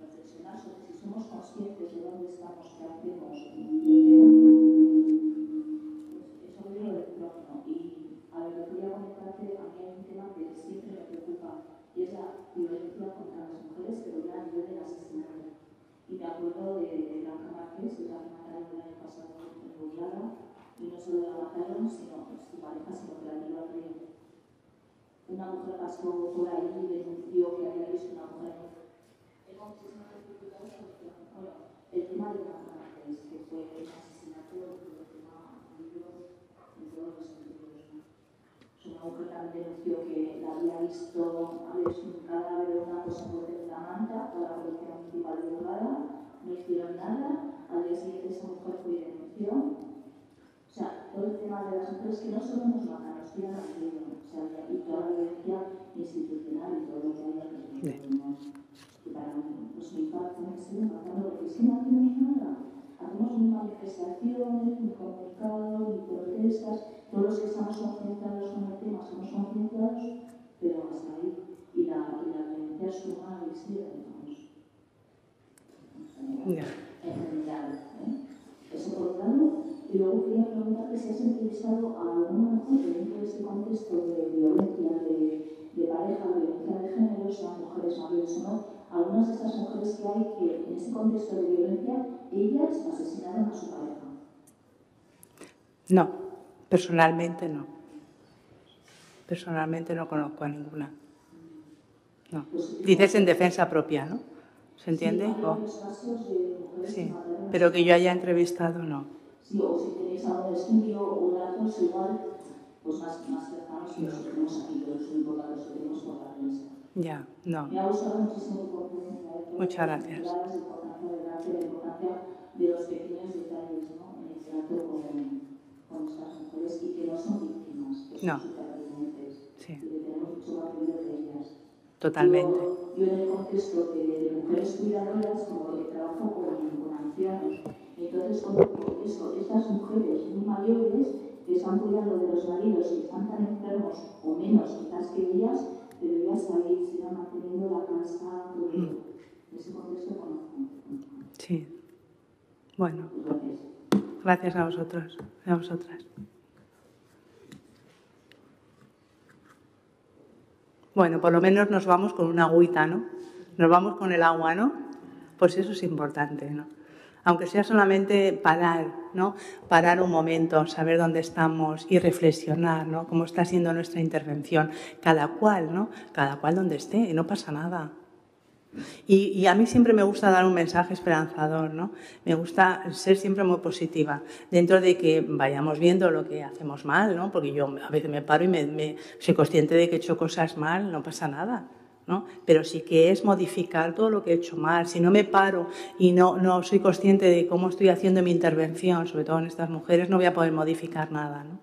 reflexionar sobre si somos conscientes de dónde estamos, qué hacemos, eso lo digo del prójimo. Y a ver, quería comentarte, a mí hay un tema que siempre me preocupa y es la violencia contra las mujeres, pero ya a nivel del asesinato. Y me acuerdo de Blanca Márquez, que la que mataron el año pasado en Doblada. Y no solo la mataron, sino su pareja se lo tiró al río. Una mujer pasó por ahí y denunció que había visto una mujer. Tengo muchísimas dificultades con el tema de la mujer, que fue el asesinato, el tema libros en todos los sentidos. Una mujer también denunció que la había visto a veces un cadáver o una cosa por en la manta a la policía municipal de Bogotá. No hicieron nada. Al día siguiente esa mujer fue y denunció. O sea, todo el tema de las mujeres que no solo nos matan, nos tiran al río, o sea, y toda la violencia institucional y todo lo que hay alrededor. Y para mí, pues mi parte me sigue matando, porque es que no hacemos nada. Hacemos ni manifestaciones, ni comunicados, ni protestas. Todos los que estamos concentrados con el tema somos concentrados, pero hasta ahí. Y la violencia suma y sigue, vamos. En general, Eso por un lado. Y luego quería preguntarte si has entrevistado a alguna mujer dentro de este contexto de violencia de pareja, violencia de género, sean mujeres mayores o no, algunas de estas mujeres que hay que en ese contexto de violencia, ellas asesinaron a su pareja. No, personalmente no. Personalmente no conozco a ninguna. No. Dices en defensa propia, ¿no? ¿Se entiende? Sí, hay varios casos de mujeres sí, que mataron pero que yo haya entrevistado, no. Sí, o si tenéis algún estudio o datos igual, pues más cercanos que los que tenemos aquí, pero son importantes los que tenemos por la prensa. Ya, no. Me ha gustado muchísimo tu conferencia. Muchas gracias. La importancia del arte, la importancia de los pequeños detalles, ¿no? En el trato con estas mujeres y que no son víctimas, que son supervivientes. Sí. Y que tenemos mucho que aprender de ellas. Totalmente. Yo en el contexto de mujeres cuidadoras, como que trabajo con ancianos, entonces como eso, estas mujeres muy mayores que están cuidando de los maridos y están tan enfermos o menos quizás que ellas, pero ellas ahí sigan manteniendo la casa, todo en ese contexto conozco. Sí. Bueno. Gracias a vosotros, a vosotras. Bueno, por lo menos nos vamos con una agüita, ¿no? Nos vamos con el agua, ¿no? Pues eso es importante, ¿no? Aunque sea solamente parar, ¿no? Parar un momento, saber dónde estamos y reflexionar, ¿no? Cómo está siendo nuestra intervención. Cada cual, ¿no? Cada cual donde esté, y no pasa nada. Y a mí siempre me gusta dar un mensaje esperanzador, ¿no? Me gusta ser siempre muy positiva, dentro de que vayamos viendo lo que hacemos mal, ¿no? Porque yo a veces me paro y soy consciente de que he hecho cosas mal, no pasa nada, ¿no? Pero sí que es modificar todo lo que he hecho mal. Si no me paro y no soy consciente de cómo estoy haciendo mi intervención, sobre todo en estas mujeres, no voy a poder modificar nada, ¿no?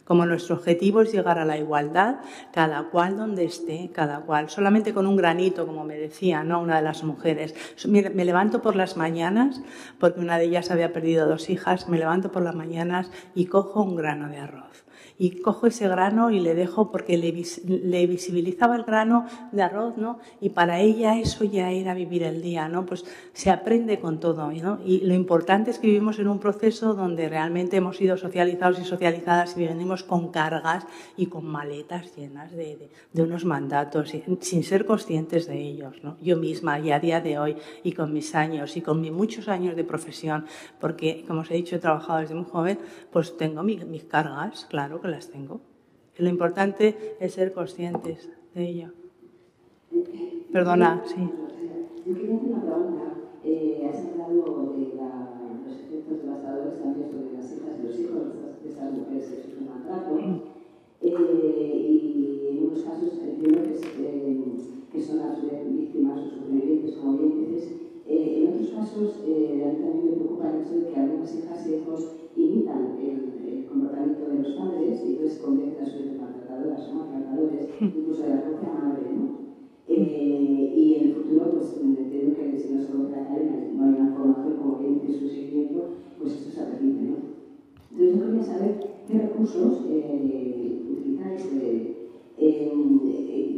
Como nuestro objetivo es llegar a la igualdad, cada cual donde esté, cada cual, solamente con un granito, como me decía, ¿no?, una de las mujeres. Me levanto por las mañanas, porque una de ellas había perdido 2 hijas, me levanto por las mañanas y cojo un grano de arroz. Y cojo ese grano y le dejo, porque le visibilizaba el grano de arroz, ¿no? Y para ella eso ya era vivir el día, ¿no? Pues se aprende con todo, ¿no? Y lo importante es que vivimos en un proceso donde realmente hemos sido socializados y socializadas y venimos con cargas y con maletas llenas de unos mandatos, sin ser conscientes de ellos, ¿no? Yo misma, y a día de hoy, y con mis años, y con mis muchos años de profesión, porque, como os he dicho, he trabajado desde muy joven, pues tengo mis cargas, claro que las tengo. Y lo importante es ser conscientes de ello. Perdona, sí. Yo quería hacer una pregunta. Has hablado de los efectos devastadores también sobre las hijas y los hijos de estas mujeres que sufren maltrato. Y en unos casos entiendo que son las víctimas o supervivientes, como bien dices. En otros casos, a mí también me preocupa el hecho de que algunas hijas y hijos imitan el comportamiento de los padres y entonces convierten a su vez en maltratadoras o maltratadores, incluso de la propia madre, ¿no? Y en el futuro, pues entiendo que si no se rompe la cadena, no hay una formación como bien dice su seguimiento, pues esto se repite, ¿no? Entonces yo quería saber qué recursos utilizáis,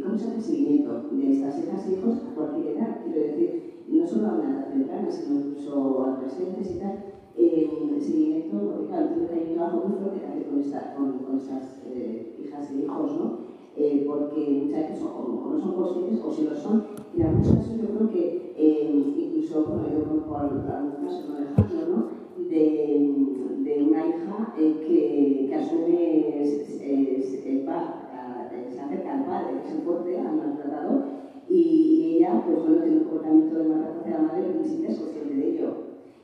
cómo se hace el seguimiento de estas hijas e hijos a cualquier edad, quiero decir, no solo a una edad temprana, sino incluso a adolescentes y tal, el seguimiento, porque claro, entiendo que hay un trabajo muy fuerte que hacer con estas hijas e hijos, ¿no? Porque muchas veces o no son conscientes o si lo son, en algunos casos yo creo que incluso, bueno, yo conozco algún caso, no ejemplo, ¿no?, de una hija que asume, se acerca al padre, que es el fuerte, al maltratador, y ella, pues bueno, tiene un comportamiento de maltrato hacia la madre que ni siquiera es consciente de ello.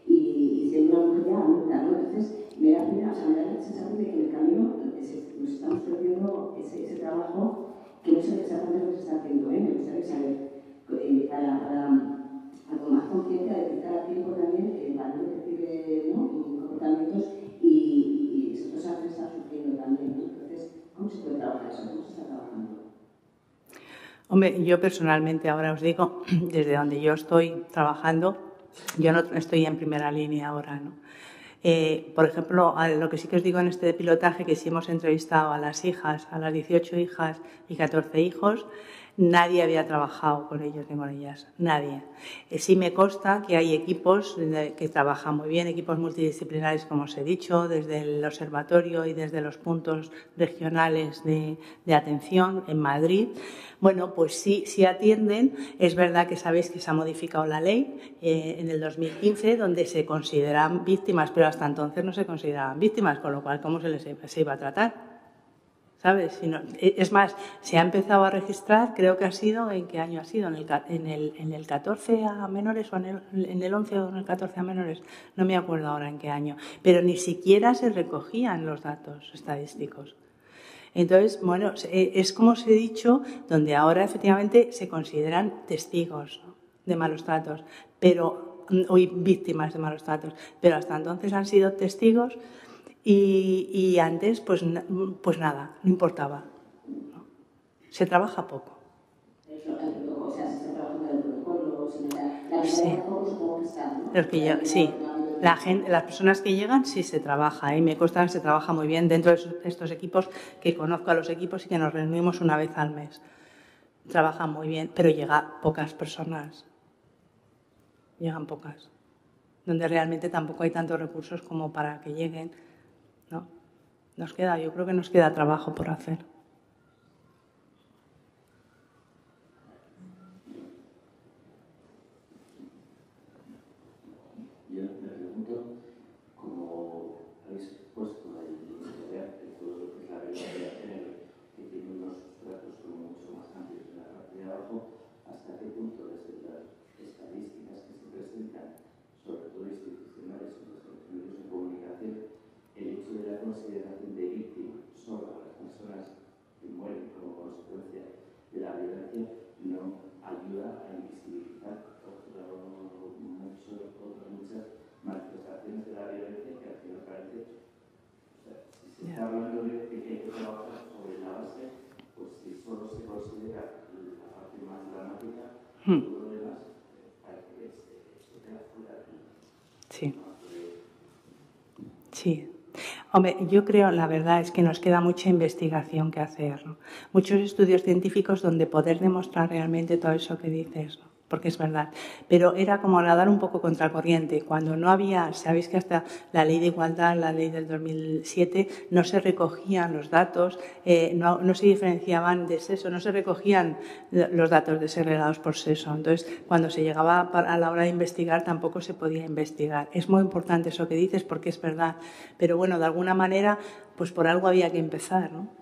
Y siendo una mujer ya adulta, ¿no? Entonces, me da la sensación de que en el camino nos estamos perdiendo ese trabajo que no sé exactamente lo que se está haciendo, ¿eh? Me gustaría saber, para tomar conciencia, detectar a tiempo también para no repetir, ¿no?, comportamientos y esas cosas que están sufriendo también, ¿no? Entonces, ¿cómo se puede trabajar eso? ¿Cómo se está trabajando? Hombre, yo personalmente ahora os digo, desde donde yo estoy trabajando, yo no estoy en primera línea ahora, ¿no? Por ejemplo, lo que sí que os digo en este pilotaje, que sí hemos entrevistado a las hijas, a las 18 hijas y 14 hijos, nadie había trabajado con ellos ni con ellas, nadie. Sí me consta que hay equipos que trabajan muy bien, equipos multidisciplinares, como os he dicho, desde el observatorio y desde los puntos regionales de atención en Madrid. Bueno, pues sí atienden. Es verdad que sabéis que se ha modificado la ley en el 2015, donde se consideran víctimas, pero hasta entonces no se consideraban víctimas, con lo cual, ¿cómo se iba a tratar? ¿Sabes? Es más, se ha empezado a registrar, creo que ha sido, ¿en qué año ha sido? ¿En el 14 a menores o en el 11 o en el 14 a menores? No me acuerdo ahora en qué año. Pero ni siquiera se recogían los datos estadísticos. Entonces, bueno, es como os he dicho, donde ahora efectivamente se consideran testigos, ¿no?, de malos tratos, hoy víctimas de malos tratos, pero hasta entonces han sido testigos y antes pues nada, no importaba, ¿no? Se trabaja poco. O sea, se está trabajando en el protocolo, Sí. Las personas que llegan sí se trabaja, y me consta que se trabaja muy bien dentro de estos equipos, que conozco a los equipos y que nos reunimos una vez al mes. Trabajan muy bien, pero llegan pocas personas. Llegan pocas. Donde realmente tampoco hay tantos recursos como para que lleguen, ¿no? Yo creo que nos queda trabajo por hacer. Yo me pregunto, como habéis puesto ahí todo lo que es la realidad de género, que tiene unos datos mucho más amplios en la parte de abajo, ¿hasta qué punto desde las estadísticas que se presentan, sobre todo institucionales en los medios de comunicación, el hecho de la consideración de víctima solo a las personas que mueren como consecuencia de la violencia no ayuda a invisibilizar muchas manifestaciones de la violencia que al final parece, si Se está hablando de que hay que trabajar sobre la base, pues si solo se considera la parte más dramática, todo lo demás parece que se queda fuera. Sí. Sí. Hombre, yo creo, la verdad es que nos queda mucha investigación que hacer, ¿no? Muchos estudios científicos donde poder demostrar realmente todo eso que dices, ¿no? Porque es verdad. Pero era como nadar un poco contracorriente. Cuando no había, sabéis que hasta la ley de igualdad, la ley del 2007, no se recogían los datos, no se diferenciaban de sexo, no se recogían los datos desagregados por sexo. Entonces, cuando se llegaba a la hora de investigar, tampoco se podía investigar. Es muy importante eso que dices porque es verdad. Pero bueno, de alguna manera, pues por algo había que empezar, ¿no?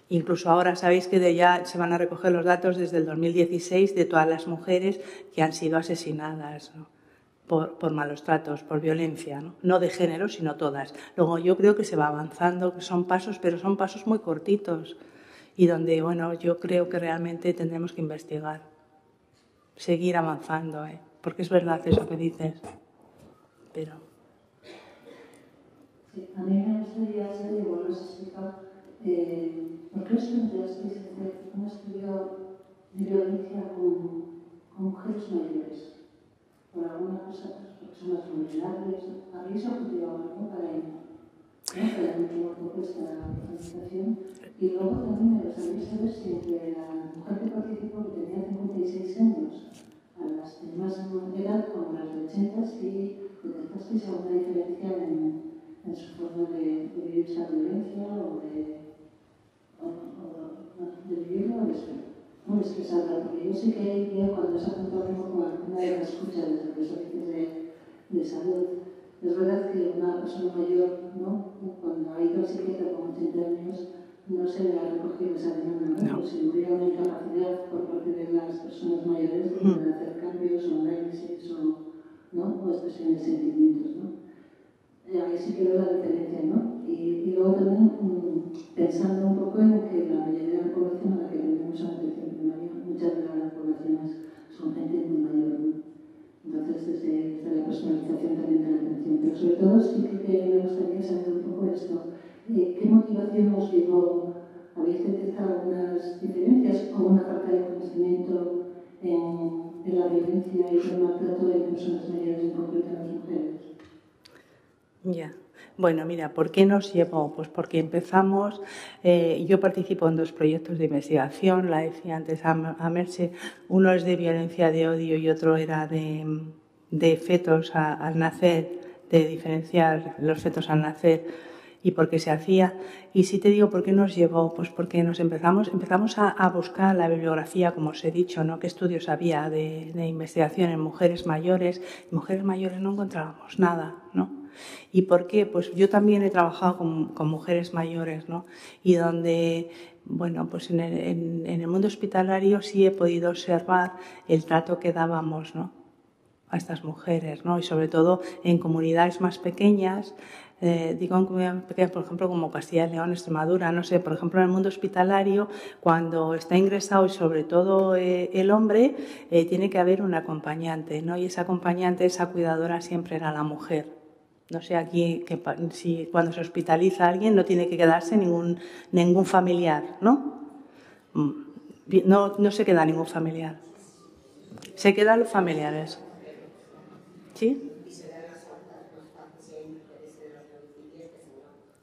Incluso ahora sabéis que ya se van a recoger los datos desde el 2016 de todas las mujeres que han sido asesinadas, ¿no? por malos tratos, por violencia, ¿no? No de género, sino todas. Luego yo creo que se va avanzando, que son pasos, pero son pasos muy cortitos y donde, bueno, yo creo que realmente tendremos que investigar, seguir avanzando, porque es verdad eso que dices, pero... Sí, a mí me gustaría saber, igual nos explica, ¿por qué os planteasteis hacer un estudio de violencia con mujeres mayores? ¿Por alguna cosa? Porque son más vulnerables. ¿Habéis objetivado algo para ello? Para un poco esta presentación. Y luego también me gustaría saber si entre la mujer que participó, que tenía 56 años, a las de más edad, como las de 80, si detectasteis alguna diferencia en su forma de vivir esa violencia o de vivirla o de expresarla. Porque yo sé que hay día cuando se ha apuntado un poco a una de las escuchas desde los servicios de salud. Es verdad que una persona mayor, ¿no? Cuando ha ido al psiquiatra con 80 años, no se le ha recogido esa demanda, ¿no? Pero si hubiera una incapacidad por parte de las personas mayores de poder hacer cambios o análisis o expresiones de sentimientos, ¿no? Ahí sí que veo la diferencia, ¿no? Y luego también pensando un poco en que la mayoría de la población a la que tenemos atención primaria, muchas de las poblaciones son gente muy mayor, ¿no? Entonces, desde la personalización también de la atención. Pero sobre todo sí que me gustaría saber un poco esto. ¿Qué motivación os llevó? ¿Habéis detectado algunas diferencias o una falta de conocimiento en la violencia y el maltrato de personas mayores, en concreto a las mujeres? Ya. Bueno, mira, ¿por qué nos llevó? Pues porque empezamos, yo participo en 2 proyectos de investigación, la decía antes a Merche, uno es de violencia de odio y otro era de fetos al nacer, de diferenciar los fetos al nacer y por qué se hacía. Y si te digo por qué nos llevó, pues porque empezamos a buscar la bibliografía, como os he dicho, ¿no? Qué estudios había de investigación en mujeres mayores. En mujeres mayores no encontrábamos nada, ¿no? ¿Y por qué? Pues yo también he trabajado con mujeres mayores, ¿no? Y donde, bueno, pues en el mundo hospitalario sí he podido observar el trato que dábamos, ¿no? A estas mujeres, ¿no? Y sobre todo en comunidades más pequeñas, digo en comunidades pequeñas, por ejemplo, como Castilla y León, Extremadura, no sé, por ejemplo, en el mundo hospitalario, cuando está ingresado y sobre todo el hombre, tiene que haber un acompañante, ¿no? Y esa acompañante, esa cuidadora siempre era la mujer. No sé aquí si cuando se hospitaliza a alguien no tiene que quedarse ningún familiar, ¿no? No se queda ningún familiar. Se quedan los familiares. ¿Sí?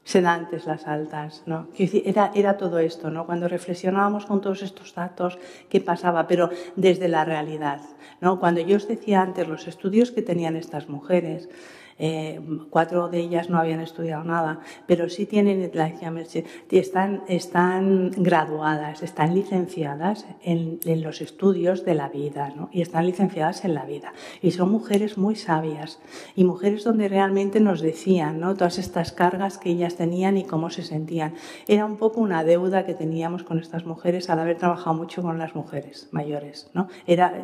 Se dan antes las altas, ¿no? Era todo esto, ¿no? Cuando reflexionábamos con todos estos datos, ¿qué pasaba? Pero desde la realidad, ¿no? Cuando yo os decía antes los estudios que tenían estas mujeres, 4 de ellas no habían estudiado nada, pero sí tienen, la decía Merche, están graduadas, están licenciadas en los estudios de la vida, ¿no? Y están licenciadas en la vida. Y son mujeres muy sabias y mujeres donde realmente nos decían, ¿no? Todas estas cargas que ellas tenían y cómo se sentían. Era un poco una deuda que teníamos con estas mujeres al haber trabajado mucho con las mujeres mayores, ¿no?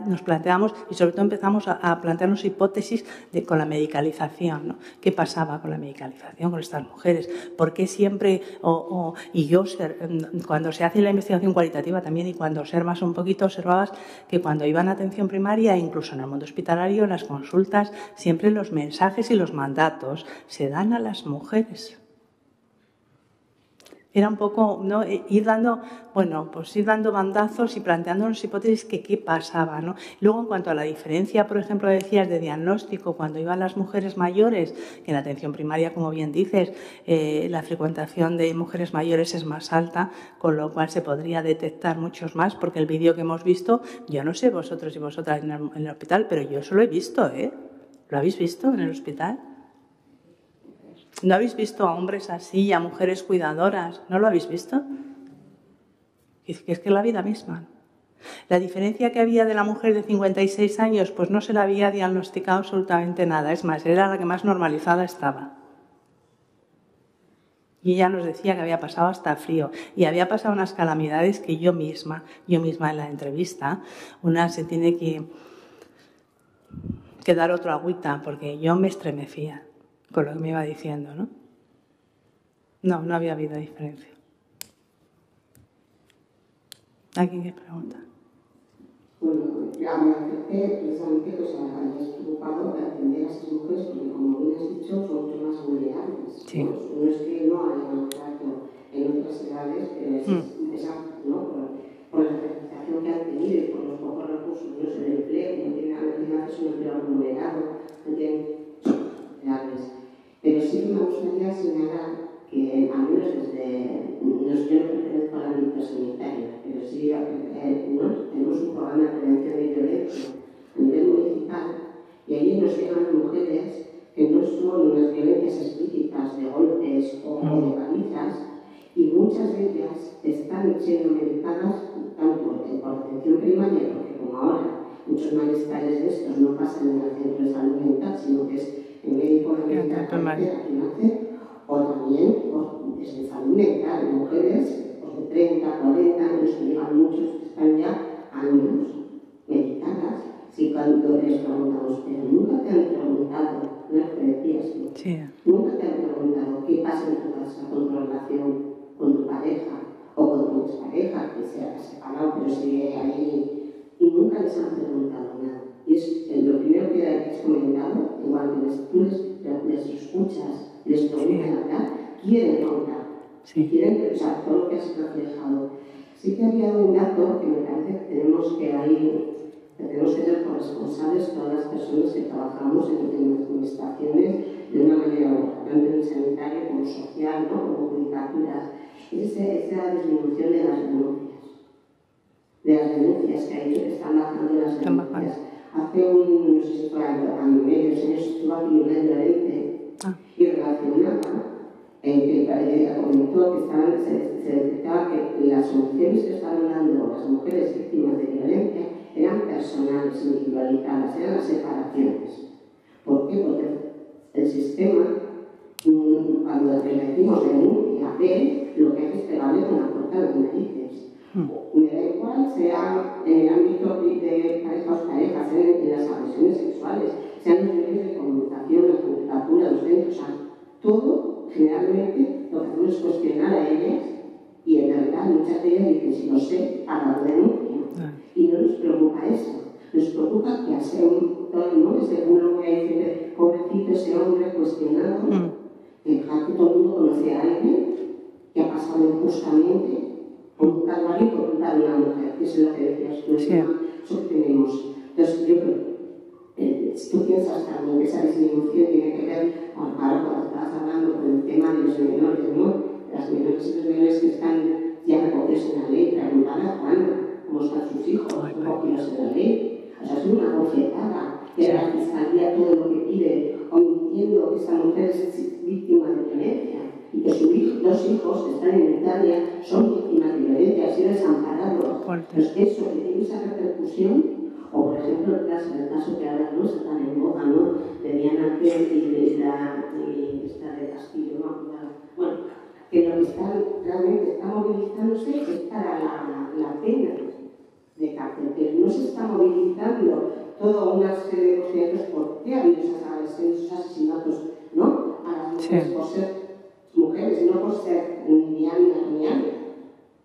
Nos planteamos y sobre todo empezamos a plantearnos hipótesis con la medicalización, ¿no? ¿Qué pasaba con la medicalización con estas mujeres? ¿Por qué siempre, cuando se hace la investigación cualitativa también y cuando observas un poquito, observabas que cuando iban a atención primaria, incluso en el mundo hospitalario, en las consultas, siempre los mensajes y los mandatos se dan a las mujeres. Era un poco, ¿no?, ir dando bandazos y planteándonos hipótesis que qué pasaba, ¿no? Luego, en cuanto a la diferencia, por ejemplo, decías de diagnóstico, cuando iban las mujeres mayores, que en la atención primaria, como bien dices, la frecuentación de mujeres mayores es más alta, con lo cual se podría detectar muchos más, porque el vídeo que hemos visto, yo no sé vosotros y vosotras en el hospital, pero yo eso lo he visto, ¿eh? ¿Lo habéis visto en el hospital? ¿No habéis visto a hombres así, a mujeres cuidadoras? ¿No lo habéis visto? Es que la vida misma. La diferencia que había de la mujer de 56 años, pues no se la había diagnosticado absolutamente nada. Es más, era la que más normalizada estaba. Y ella nos decía que había pasado hasta frío y había pasado unas calamidades que yo misma en la entrevista, una se tiene que dar otra agüita, porque yo me estremecía con lo que me iba diciendo, ¿no? No había habido diferencia. ¿Alguien que pregunta? Bueno, agradecer precisamente que os hayáis preocupado de atender a esas mujeres, porque como bien has dicho, son mucho más vulnerables. Sí. No es que no haya maltrato en otras edades, pero es algo, ¿no? Por la representación que han tenido y por los pocos recursos, no sé, el empleo, no tienen acceso a un empleo remunerado, no tienen vulnerables. Pero sí que me gustaría señalar que, al menos desde, yo no pertenezco al ámbito sanitario, pero sí tenemos un programa de prevención de violencia a nivel municipal y allí nos llegan mujeres que no son unas violencias explícitas de golpes o de palizas y muchas de ellas están siendo medicadas tanto por atención primaria, porque como ahora muchos malestares de estos no pasan en el centro de salud mental, sino que es el médico de la cabecera quien hace, o también desde salud mental, mujeres de 30, 40 años, que llevan muchos que están ya años medicadas. Si cuando les preguntamos, pero nunca te han preguntado, no es que decías, sí. Nunca te han preguntado qué pasa en tu casa con tu relación con tu pareja o con tu expareja, que se ha separado pero sigue ahí, y nunca les han preguntado nada. Y es lo primero que has comentado, igual que les escuchas, les preguntan hablar, quieren hablar. Sí. Quieren pensar todo lo que has reflejado. Sí que había un dato que me parece que tenemos que ser corresponsables todas las personas que trabajamos en las administraciones de una manera u otra, tanto en el sanitario como social, ¿no?, como judicaturas. Es esa disminución de las denuncias que ha hecho que están bajando las denuncias. Hace no sé si fue año y medio, estuvo aquí una de y relacionada que comentó que se detectaba que las soluciones que estaban dando las mujeres víctimas de violencia eran personales, individualizadas, eran las separaciones. ¿Por qué? Porque el sistema, cuando le decimos denuncia, ve lo que hace es pegarle con la puerta de las narices. Me da igual, sea en el ámbito de parejas, en las agresiones sexuales, sean los medios de comunicación, las judicaturas, los centros, todo, generalmente, lo que hacemos es cuestionar a ellas y en realidad muchas de ellas dicen, si no sé, haga la denuncia. Y no nos preocupa eso. Nos preocupa que hace ¿no? Según lo que dice, pobrecito ese hombre cuestionado, dejar que todo el mundo conoce a alguien que ha pasado injustamente por un calvario por culpa de una mujer, que es lo que decías tú, eso que tenemos. Entonces, yo creo tú piensas también que esa disminución tiene que ver con, ahora cuando estabas hablando con el tema de los menores, ¿no? Las menores y los menores que están ya recogidos en la ley, preguntar a Juana cómo están sus hijos recogidos en la ley. O sea, es una bofetada que la Fiscalía todo lo que pide, omitiendo que esa mujer es víctima de violencia y que sus dos hijos que están en Italia son víctimas de violencia, han sido desamparados. Pues eso que tiene esa repercusión. O, por ejemplo, el caso que ahora no está tan en boga, ¿no?, de Diana Kerr y esta de Castillo, ¿no? Bueno, que lo que realmente está movilizándose es para la pena de cárcel, que no se está movilizando toda una serie de cuestiones por qué ha habido esas agresiones, esos asesinatos, ¿no?, a las mujeres por ser mujeres, no por ser ni niñas.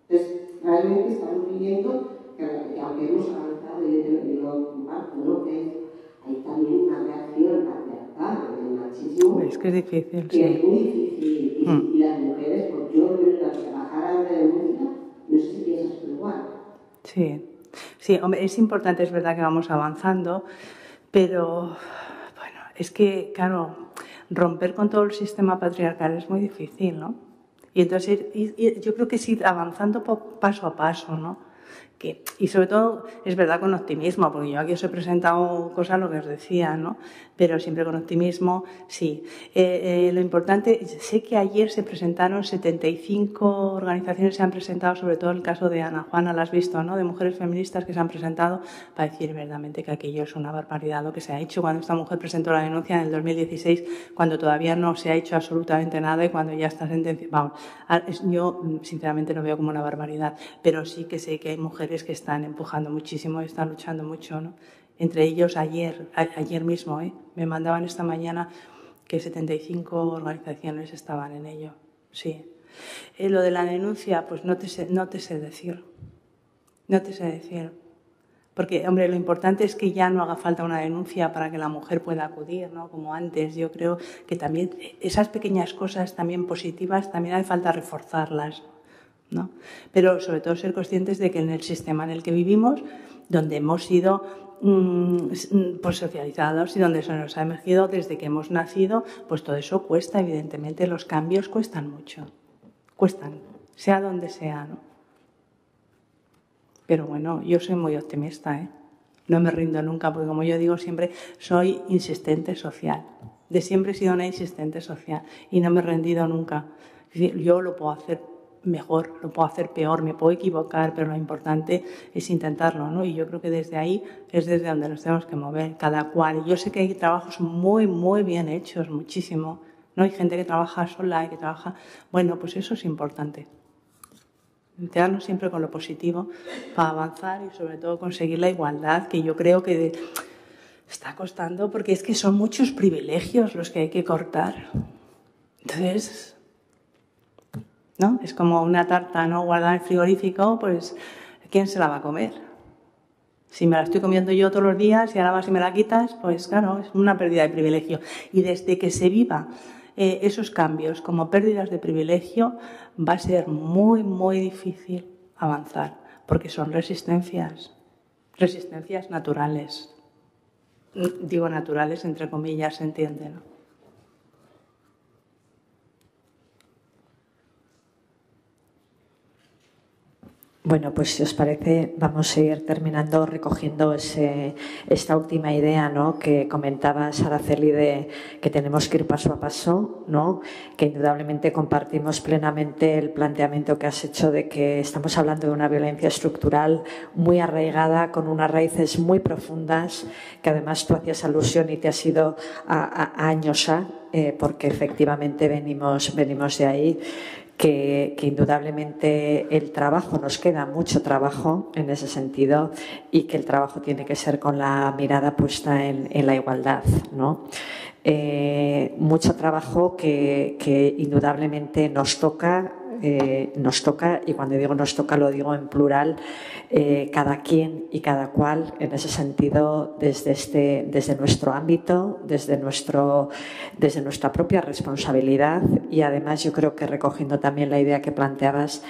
Entonces, realmente estamos viviendo que aunque hemos avanzado, y lo comparto, ¿no?, que hay también una reacción patriarcal del machismo. Es que es difícil, que es muy difícil. Y las mujeres, pues yo en la trabajar ahora de denuncia, no sé si piensas tú igual. Sí, sí, hombre, es importante, es verdad que vamos avanzando, pero bueno, es que, claro, romper con todo el sistema patriarcal es muy difícil, ¿no? Y entonces yo creo que es ir avanzando paso a paso, ¿no? Y sobre todo, es verdad, con optimismo, porque yo aquí os he presentado cosas, lo que os decía, ¿no? Pero siempre con optimismo, sí. Lo importante, sé que ayer se presentaron 75 organizaciones, se han presentado, sobre todo el caso de Ana Juana, la has visto, ¿no? De mujeres feministas que se han presentado para decir verdaderamente que aquello es una barbaridad lo que se ha hecho. Cuando esta mujer presentó la denuncia en el 2016, cuando todavía no se ha hecho absolutamente nada y cuando ya está sentenciada. Vamos, yo sinceramente lo veo como una barbaridad, pero sí que sé que hay mujeres que están empujando muchísimo y están luchando mucho, ¿no? Entre ellos ayer mismo, me mandaban esta mañana que 75 organizaciones estaban en ello. Sí. Lo de la denuncia, pues no te sé decir. No te sé decir. Porque, hombre, lo importante es que ya no haga falta una denuncia para que la mujer pueda acudir, ¿no? Como antes. Yo creo que también esas pequeñas cosas también positivas, también hace falta reforzarlas, ¿no? Pero sobre todo ser conscientes de que en el sistema en el que vivimos, donde hemos sido pues socializados y donde se nos ha emergido desde que hemos nacido, pues todo eso cuesta, evidentemente los cambios cuestan mucho, cuestan, sea donde sea, ¿no? Pero bueno, yo soy muy optimista, no me rindo nunca, porque como yo digo siempre, soy insistente social, de siempre he sido una insistente social y no me he rendido nunca. Es decir, yo lo puedo hacer mejor, lo puedo hacer peor, me puedo equivocar, pero lo importante es intentarlo, ¿no? Y yo creo que desde ahí es desde donde nos tenemos que mover, cada cual. Yo sé que hay trabajos muy, muy bien hechos, muchísimo, ¿no? Hay gente que trabaja sola y que trabaja... Bueno, pues eso es importante. Quedarnos siempre con lo positivo para avanzar y sobre todo conseguir la igualdad, que yo creo que está costando, porque es que son muchos privilegios los que hay que cortar. Entonces... ¿no? Es como una tarta, ¿no? Guardada en el frigorífico, pues ¿quién se la va a comer? Si me la estoy comiendo yo todos los días y ahora vas y me la quitas, pues claro, es una pérdida de privilegio. Y desde que se viva esos cambios como pérdidas de privilegio, va a ser muy, muy difícil avanzar, porque son resistencias naturales. Digo naturales, entre comillas, se entiende, ¿no? Bueno, pues si os parece, vamos a ir terminando recogiendo esta última idea, ¿no?, que comentabas, Araceli, de que tenemos que ir paso a paso, ¿no?, que indudablemente compartimos plenamente el planteamiento que has hecho de que estamos hablando de una violencia estructural muy arraigada, con unas raíces muy profundas, que además tú hacías alusión y te has ido a años porque efectivamente venimos de ahí. Que indudablemente el trabajo, nos queda mucho trabajo en ese sentido, y que el trabajo tiene que ser con la mirada puesta en la igualdad, ¿no? Mucho trabajo que indudablemente nos toca, y cuando digo nos toca lo digo en plural, cada quien y cada cual, en ese sentido, desde nuestro ámbito, desde nuestra propia responsabilidad, y además yo creo que recogiendo también la idea que planteabas,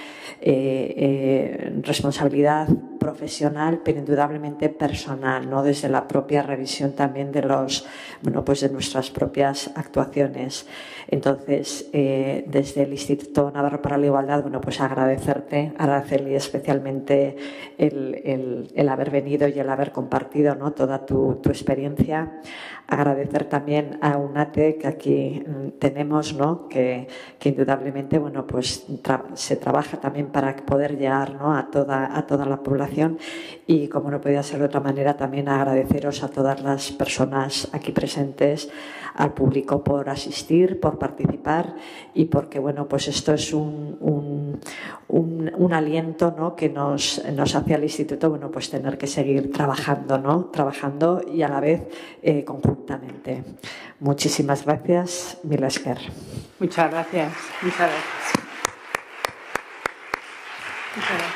responsabilidad profesional, pero indudablemente personal, ¿no?, desde la propia revisión también de de nuestras propias actuaciones. Entonces, desde el Instituto Navarro para la Igualdad, pues agradecerte, Araceli, especialmente el haber venido y el haber compartido, ¿no?, toda tu experiencia. Agradecer también a UNATE, que aquí tenemos, ¿no?, que indudablemente se trabaja también para poder llegar, ¿no?, a toda la población. Y como no podía ser de otra manera, también agradeceros a todas las personas aquí presentes, al público, por asistir, por participar, y porque esto es un aliento, ¿no?, que nos hace al Instituto tener que seguir trabajando, ¿no?, trabajando y a la vez conjuntamente. Muchísimas gracias, mila esker. Muchas gracias. Muchas gracias. Muchas gracias.